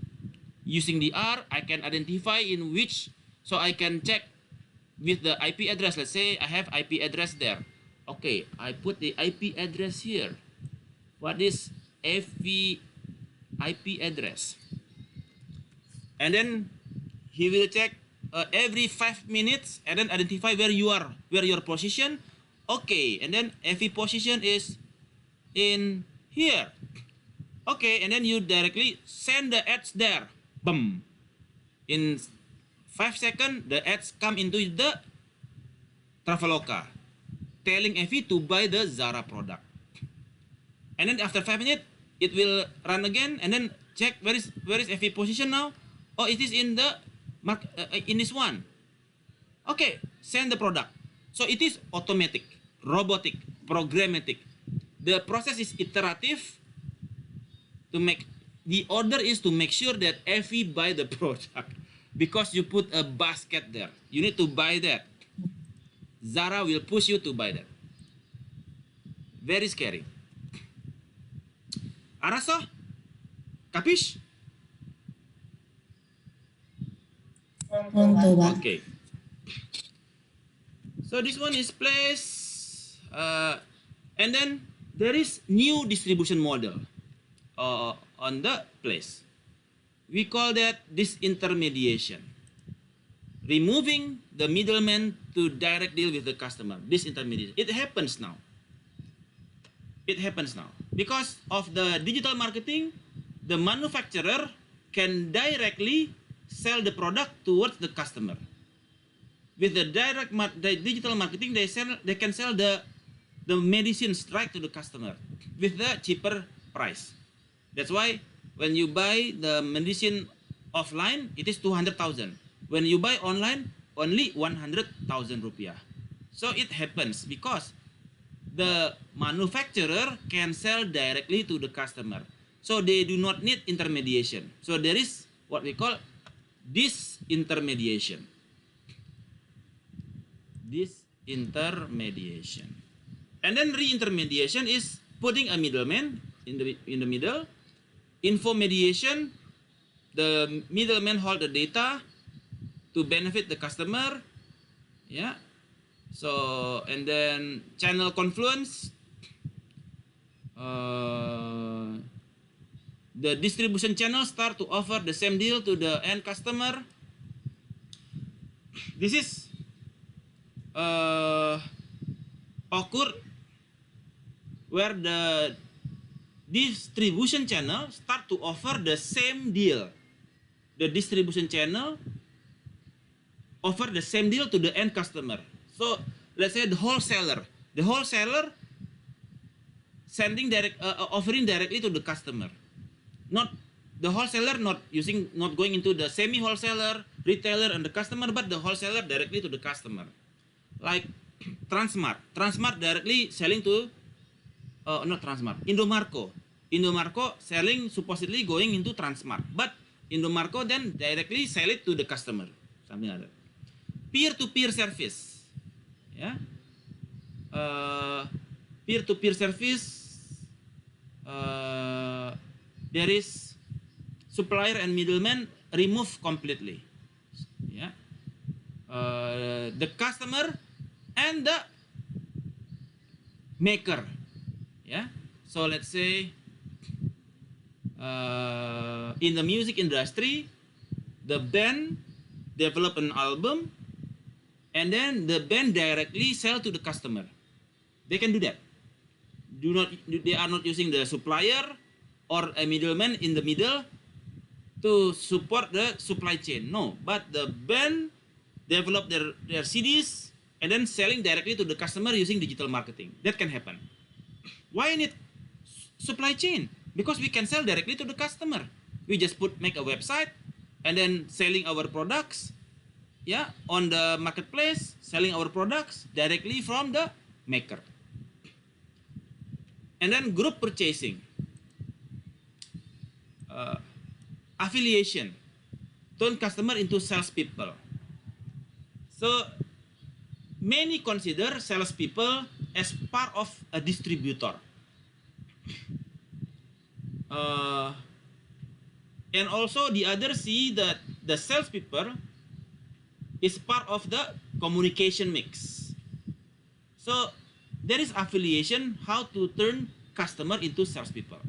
using the R. I can identify in which, so I can check with the IP address. Let's say I have IP address there. Okay, I put the IP address here. What is FV IP address? And then he will check every 5 minutes and then identify where you are, where your position. Okay, and then FV position is in here. Okay, and then you directly send the ads there. Boom. In 5 seconds, the ads come into the Traveloka, telling Effie to buy the Zara product. And then after 5 minutes, it will run again, and then check where is Effie position now. Oh, it is in the in this one. Okay, send the product. So it is automatic, robotic, programmatic. The process is iterative. To make the order is to make sure that Effie buy the product, because you put a basket there. You need to buy that. Zara will push you to buy that. Very scary. Araso? Capish? Pronto, Pak. Okay. So this one is place, and then there is new distribution model on the place. We call that disintermediation. Removing the middleman to direct deal with the customer. Disintermediation. It happens now. It happens now. Because of the digital marketing, the manufacturer can directly sell the product towards the customer. With the digital marketing, they can sell the medicines right to the customer with the cheaper price. That's why when you buy the medicine offline, it is 200,000. When you buy online, only 100,000 rupiah. So it happens because the manufacturer can sell directly to the customer. So they do not need intermediation. So there is what we call disintermediation. Disintermediation. And then reintermediation is putting a middleman in the middle. Infomediation, the middleman hold the data to benefit the customer. Yeah. So, and then channel confluence, the distribution channel start to offer the same deal to the end customer. This is occur where the distribution channel start to offer the same deal. The distribution channel offer the same deal to the end customer. So let's say the wholesaler sending offering directly to the customer. Not the wholesaler not going into the semi wholesaler, retailer and the customer, but the wholesaler directly to the customer. Like Transmart directly selling to not Transmart, Indomarko selling supposedly going into Transmart, but Indomarko then directly sell it to the customer, something like that. Peer-to-peer service, yeah. Peer-to-peer service, there is supplier and middleman remove completely, yeah. The customer and the maker, yeah. So let's say in the music industry, the band develop an album and then the band directly sell to the customer. They can do that. They are not using the supplier or a middleman in the middle to support the supply chain. No, but the band develop their CDs and then selling directly to the customer using digital marketing. That can happen. Why need supply chain? Because we can sell directly to the customer. We just make a website and then selling our products, yeah, on the marketplace, selling our products directly from the maker. And then group purchasing, affiliation, turn customer into salespeople. So many consider salespeople as part of a distributor. And also the others see that the salespeople is part of the communication mix. So there is affiliation, how to turn customer into salespeople.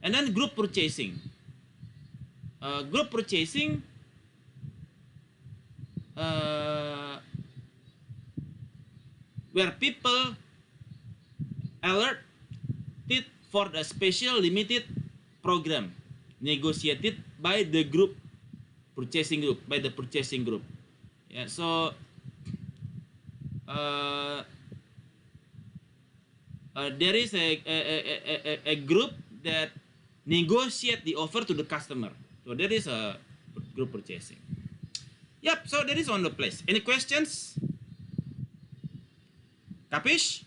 And then group purchasing. Group purchasing where people alerted for the special limited program negotiated by the group purchasing group, by the purchasing group. Yeah, so there is a group that negotiate the offer to the customer. So there is a group purchasing. Yep, so that is on the place. Any questions? Capish?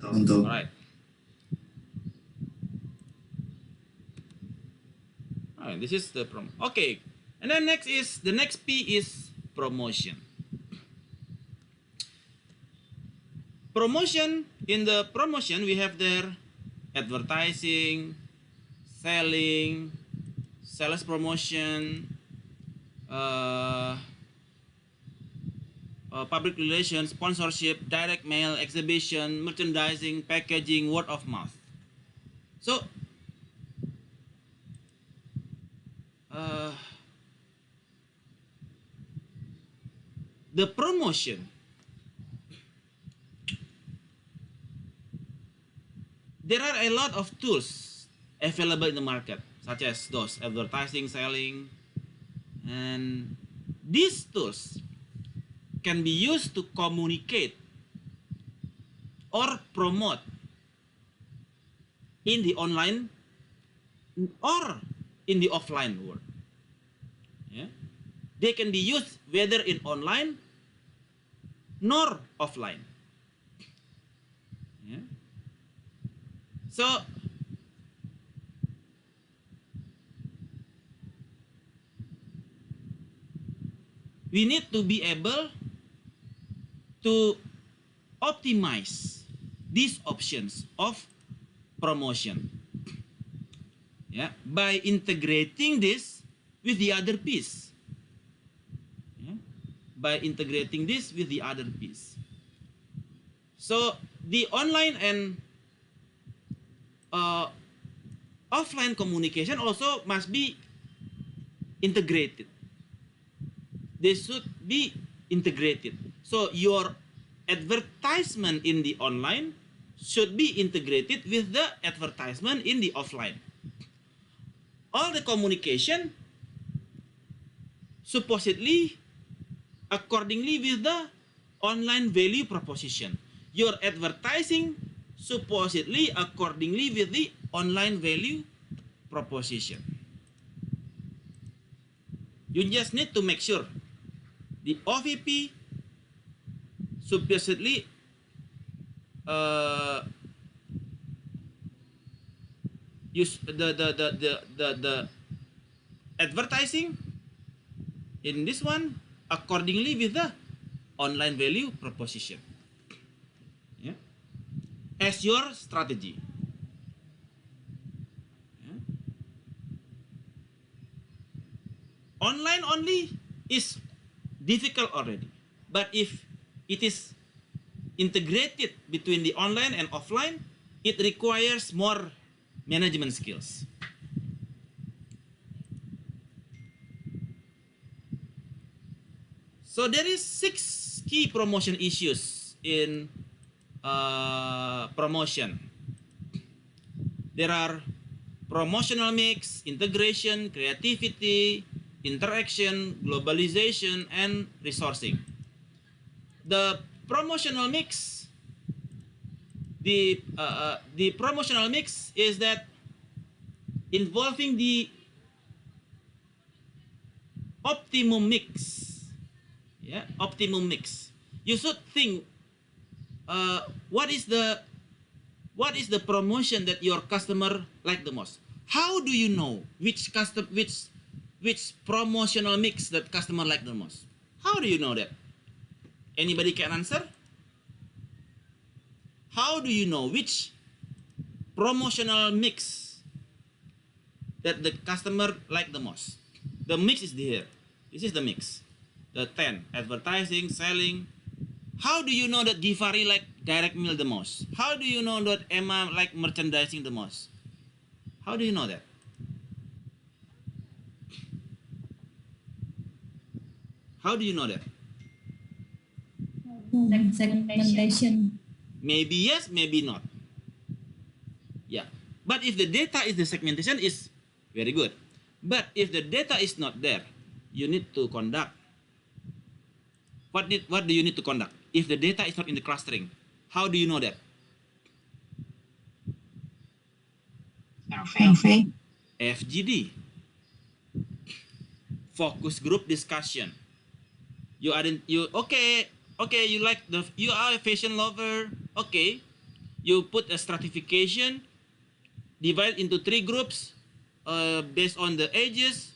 All right. All right, this is the promo. Okay, and then the next P is promotion. Promotion, in the promotion we have there advertising, selling, sales promotion, public relations, sponsorship, direct mail, exhibition, merchandising, packaging, word of mouth. So the promotion, there are a lot of tools available in the market, such as those advertising, selling, and these tools can be used to communicate or promote in the online or in the offline world. Yeah? They can be used whether in online nor offline. Yeah? So we need to be able to optimize these options of promotion, yeah, by integrating this with the other piece. Yeah? By integrating this with the other piece. So the online and offline communication also must be integrated. They should be integrated. So your advertisement in the online should be integrated with the advertisement in the offline. All the communication supposedly accordingly with the online value proposition. Your advertising supposedly accordingly with the online value proposition. You just need to make sure the OVP supposedly use the advertising in this one accordingly with the online value proposition, yeah, as your strategy. Yeah. Online only is difficult already, but if it is integrated between the online and offline, it requires more management skills. So there is 6 key promotion issues in promotion. There are promotional mix, integration, creativity, interaction, globalization, and resourcing. The promotional mix, the promotional mix is that involving the optimum mix. Yeah, optimum mix. You should think what is the promotion that your customer like the most. How do you know which promotional mix that customer like the most? How do you know that? Anybody can answer? How do you know which promotional mix that the customer like the most? The mix is here. This is the mix. The 10, advertising, selling. How do you know that Givari like direct mail the most? How do you know that Emma like merchandising the most? How do you know that? How do you know that? Segmentation. Maybe yes, maybe not. Yeah. But if the data is the segmentation is very good. But if the data is not there, you need to conduct. What do you need to conduct? If the data is not in the clustering, how do you know that? Survey. FGD. Focus group discussion. You you are a fashion lover. Okay. You put a stratification, divide into 3 groups based on the ages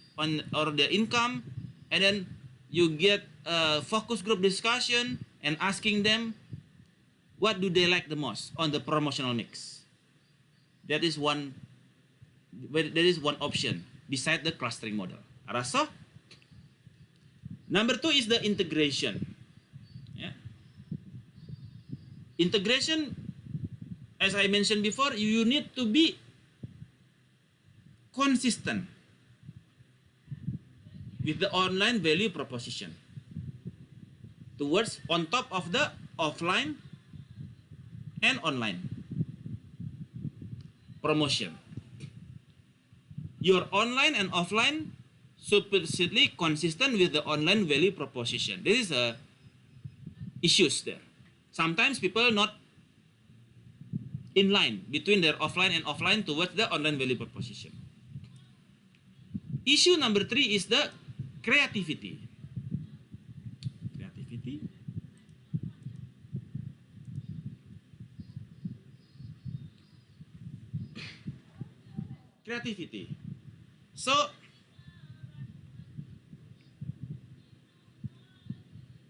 or the income, and then you get a focus group discussion and asking them what do they like the most on the promotional mix. That is one option beside the clustering model. Rasa? Number 2 is the integration. Yeah. Integration, as I mentioned before, you need to be consistent with the online value proposition towards on top of the offline and online promotion. Your online and offline supposedly consistent with the online value proposition. There is a issues there. Sometimes people not in line between their offline and offline towards the online value proposition. issue number 3 is the creativity. Creativity. Creativity. So,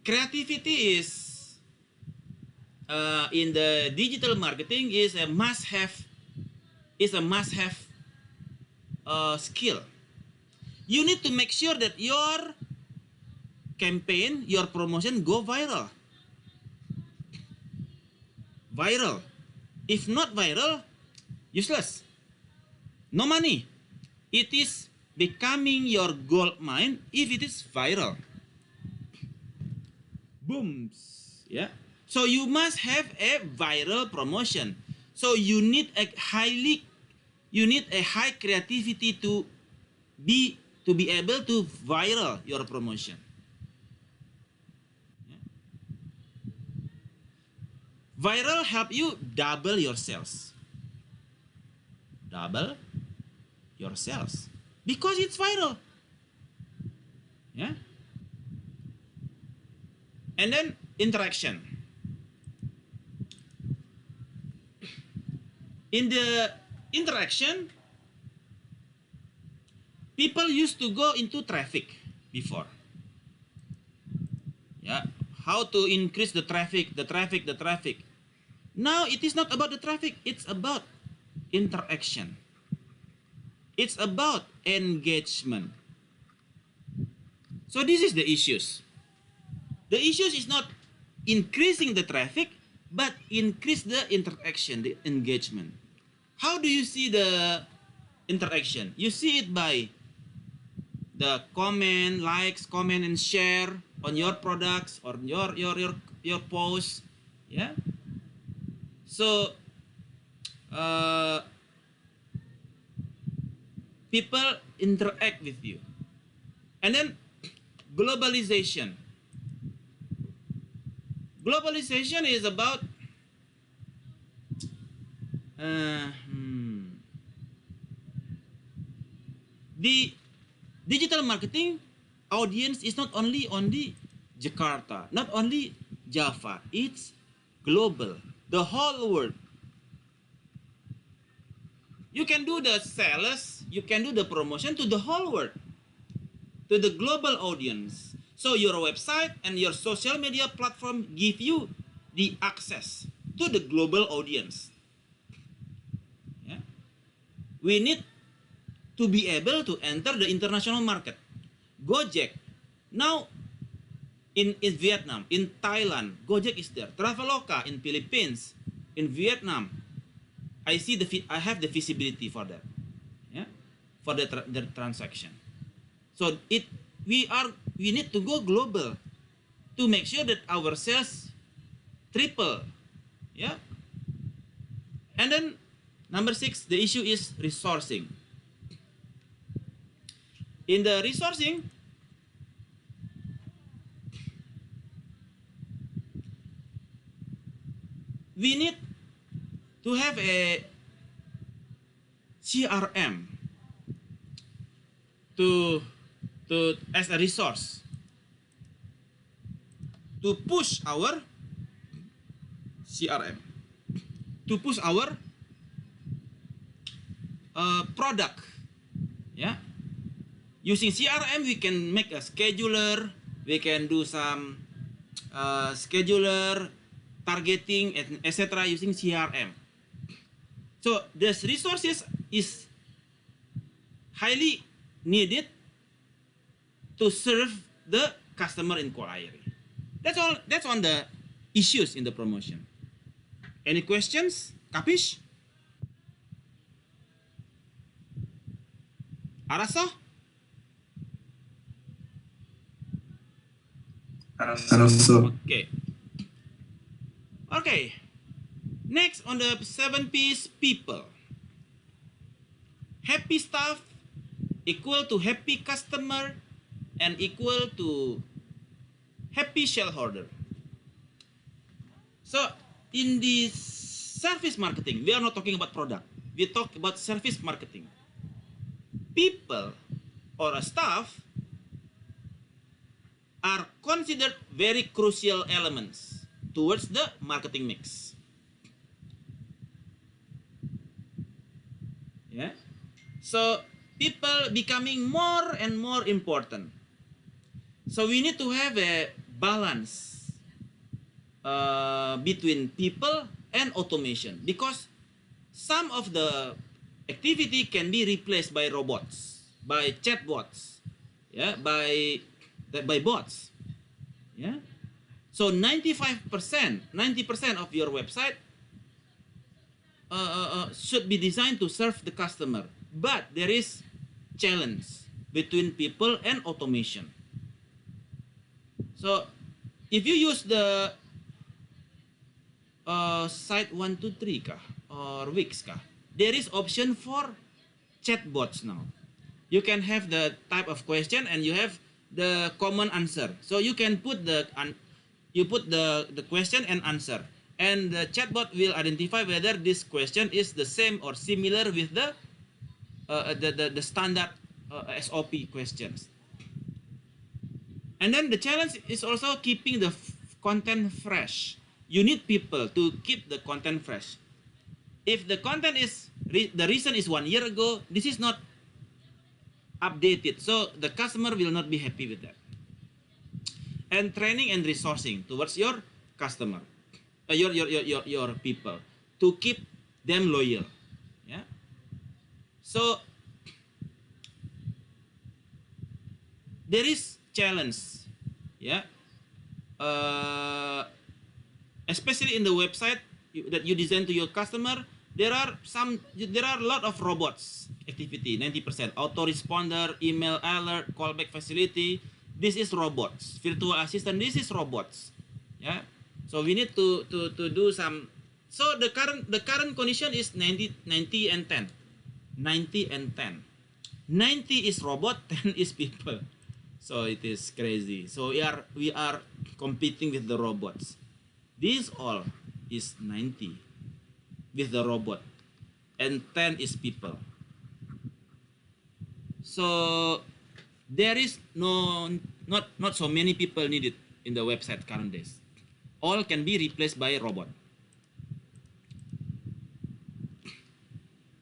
creativity is in the digital marketing is a must-have. Is a must-have skill. You need to make sure that your campaign, your promotion go viral. Viral. If not viral, useless. No money. It is becoming your gold mine if it is viral. Booms. Yeah. So you must have a viral promotion. So you need a high creativity to be able to viral your promotion. Yeah. Viral help you double your sales. Double your sales because it's viral. Yeah. And then interaction. In the interaction, people used to go into traffic before. Yeah. How to increase the traffic. Now it is not about the traffic, it's about interaction. It's about engagement. So this is the issues. The issues is not increasing the traffic, but increase the interaction, the engagement. How do you see the interaction? You see it by the comment, likes, comment and share on your products or your posts. Yeah. So people interact with you. And then globalization. Globalization is about the digital marketing audience is not only on the Jakarta, not only Java, it's global, the whole world. You can do the sales, you can do the promotion to the whole world, to the global audience. So your website and your social media platform give you the access to the global audience. Yeah. We need to be able to enter the international market. Gojek, now in Vietnam, in Thailand, Gojek is there. Traveloka in Philippines, in Vietnam. I have the visibility for that. Yeah, for the transaction. So we need to go global to make sure that our sales triple. Yeah. And then number 6, the issue is resourcing. In the resourcing, we need to have a CRM to as a resource to push our CRM, to push our product. Yeah. Using CRM, we can make a scheduler. We can do some scheduler, targeting, etc. using CRM. So this resources is highly needed to serve the customer inquiry. That's all. That's on the issues in the promotion. Any questions? Kapish? Arasa? Okay. Okay. Next on the 7 P's, people. Happy staff equal to happy customer and equal to happy shareholder. So in the service marketing, we are not talking about product. We talk about service marketing. People or a staff are considered very crucial elements towards the marketing mix. Yeah. So people becoming more and more important. So we need to have a balance between people and automation, because some of the activity can be replaced by robots, by chatbots, yeah, by bots, yeah. So 90% of your website should be designed to serve the customer, but there is challenge between people and automation. So if you use the site 123 kah or Wix kah, there is option for chatbots now. You can have the type of question and you have the common answer. So you can put the question and answer, and the chatbot will identify whether this question is the same or similar with the standard SOP questions. And then the challenge is also keeping the content fresh. You need people to keep the content fresh. If the content is the reason is 1 year ago, this is not updated, so the customer will not be happy with that. And training and resourcing towards your customer, your people, to keep them loyal. Yeah. So there is challenge. Yeah. Especially in the website that you design to your customer, there are a lot of robots activity. 90% autoresponder, email alert, callback facility. This is robots. Virtual assistant. This is robots. Yeah. So we need to do some. So the current condition is 90 and 10. 90 and 10. 90 is robot, 10 is people. So it is crazy. So we are competing with the robots. This all is 90 with the robot, and 10 is people. So there is not so many people needed in the website current days. All can be replaced by a robot.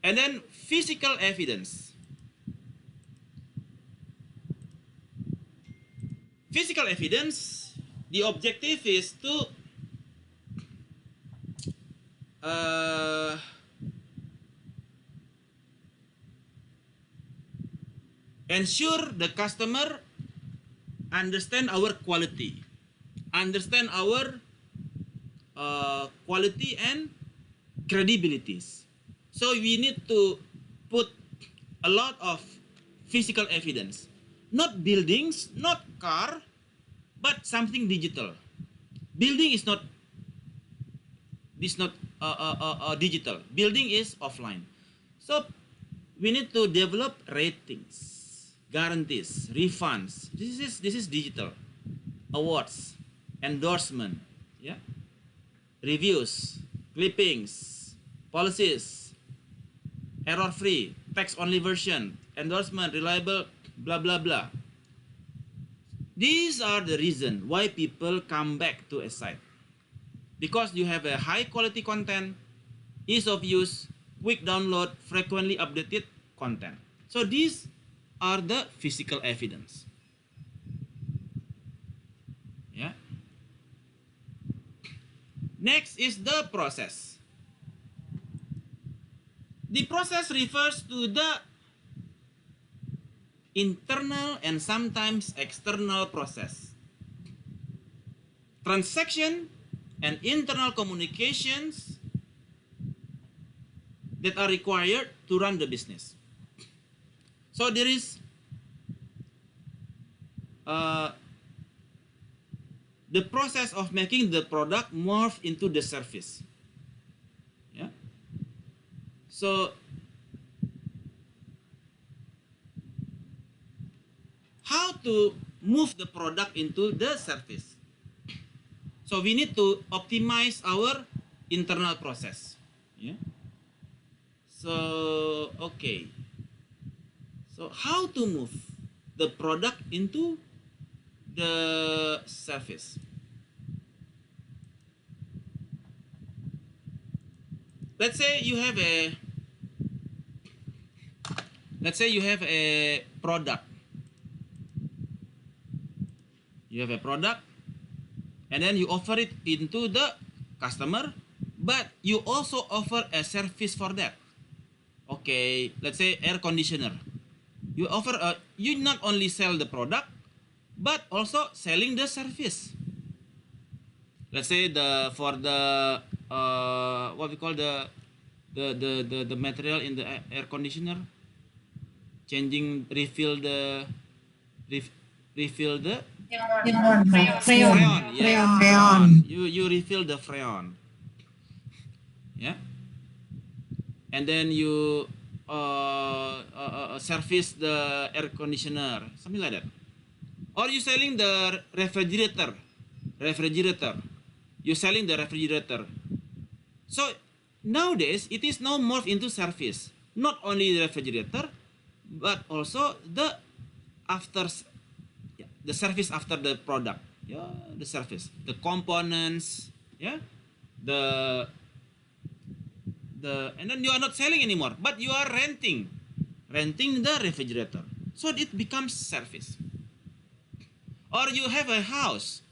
And then physical evidence. Physical evidence, the objective is to ensure the customer understand our quality, understand our quality and credibilities. So we need to put a lot of physical evidence, not buildings, not car, but something digital. Building is not digital. Building is offline. So we need to develop ratings, guarantees, refunds. This is digital. Awards, endorsement, yeah, reviews, clippings, policies, error-free, text-only version, endorsement, reliable, blah blah blah. These are the reasons why people come back to a site. Because you have a high quality content, ease of use, quick download, frequently updated content. So these are the physical evidence. Yeah. Next is the process. The process refers to the internal and sometimes external process. Transaction and internal communications that are required to run the business. So there is the process of making the product morph into the service. Yeah. So how to move the product into the service? So we need to optimize our internal process. Yeah. So okay. So how to move the product into the service. Let's say you have a product. You have a product, and then you offer it into the customer, but you also offer a service for that. Okay, let's say air conditioner. You offer you not only sell the product, but also selling the service. Let's say what we call the material in the air conditioner, refill the freon. Yeah, freon. You refill the freon. Yeah, and then you service the air conditioner, something like that. Or you selling the refrigerator. You're selling the refrigerator. So nowadays it is now morphed into service. Not only the refrigerator, but also the service after the product. Yeah, the service, the components. Yeah, and then you are not selling anymore, but you are renting the refrigerator. So it becomes service. Or you have a house.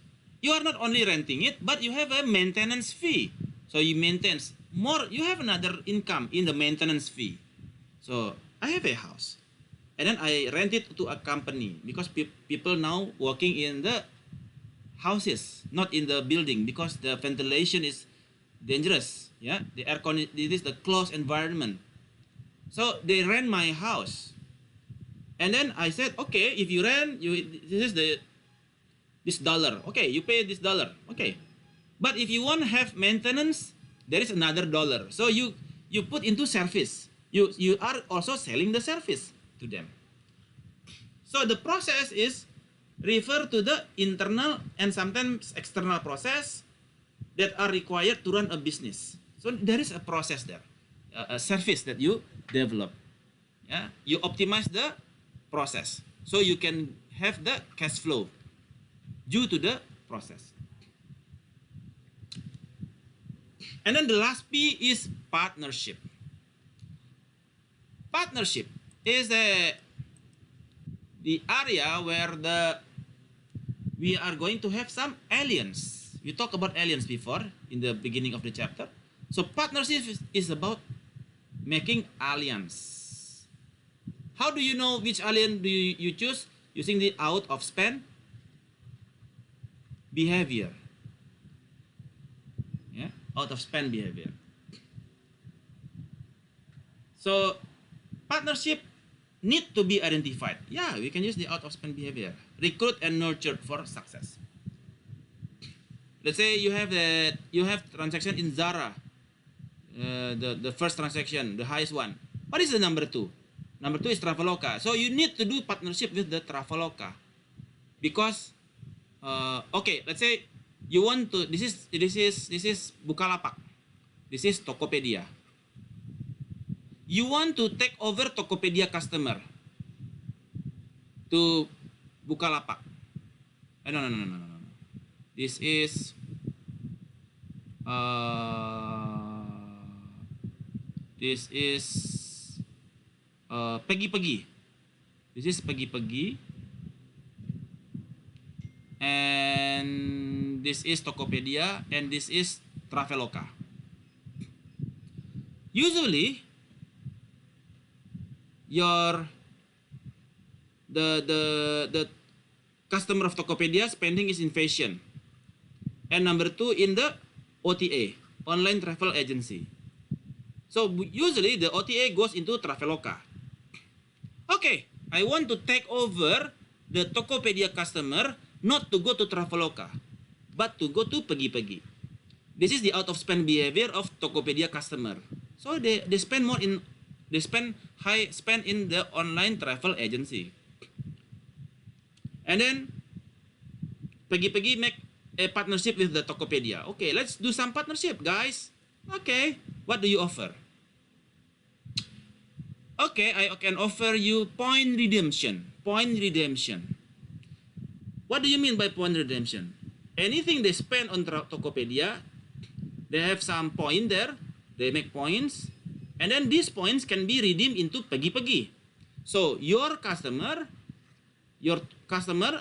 You are not only renting it, but you have a maintenance fee. So you maintain more. You have another income in the maintenance fee. So I have a house, and then I rent it to a company because people now working in the houses, not in the building, because the ventilation is dangerous. Yeah, the air conditioning, it is the closed environment. So they rent my house, and then I said, okay, if you rent, this dollar. Okay, you pay this dollar. Okay, but if you want to have maintenance, there is another dollar. So you put into service. You are also selling the service to them. So the process is refer to the internal and sometimes external process that are required to run a business. So there is a process there, a service that you develop. Yeah, you optimize the process so you can have the cash flow due to the process. And then the last P is partnership. Partnership is the area where we are going to have some alliance. We talked about alliance before in the beginning of the chapter. So partnership is about making alliance. How do you know which alliance do you choose? Using the out of spend behavior. Yeah, out of spend behavior. So partnership need to be identified. Yeah, we can use the out of spend behavior. Recruit and nurture for success. Let's say you have transaction in Zara, the first transaction, the highest one. What is the number 2? Number 2 is Traveloka. So you need to do partnership with the Traveloka, because okay, let's say you want to. This is Bukalapak. This is Tokopedia. You want to take over Tokopedia customer to Bukalapak. No. This is Pegi-Pegi. This is Pegi-Pegi, and this is Tokopedia, and this is Traveloka. Usually, the customer of Tokopedia spending is in fashion, and number 2 in the OTA, online travel agency. So usually the OTA goes into Traveloka. Okay, I want to take over the Tokopedia customer, not to go to Traveloka, but to go to Pegi-Pegi. This is the out of spend behavior of Tokopedia customer. So they spend more in, they spend high spend in the online travel agency. And then Pegi-Pegi make a partnership with the Tokopedia. Okay, let's do some partnership, guys. Okay, what do you offer? Okay, I can offer you point redemption. point redemption. What do you mean by point redemption? Anything they spend on Tokopedia, they have some point there, they make points, and then these points can be redeemed into Pegi-Pegi. So your customer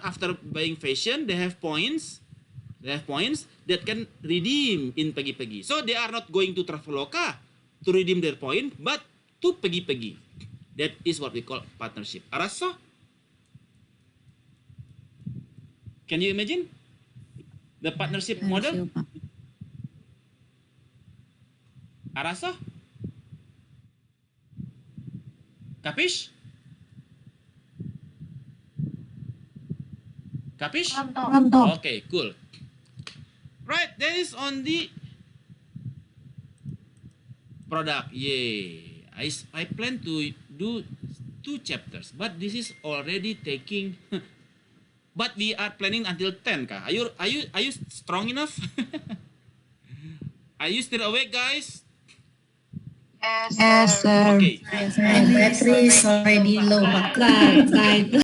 after buying fashion, they have points that can redeem in Pegi-Pegi. So they are not going to Traveloka to redeem their point, but to Pegi-Pegi. That is what we call partnership. Araso? Can you imagine the partnership model? Araso? Kapish? Kapish? Okay, cool. Right, that is on the product. Yay. I plan to do 2 chapters, but this is already taking but we are planning until 10, Kak. Are you strong enough? Are you still awake, guys? Yes, sir. Okay. My battery is already low, Pak.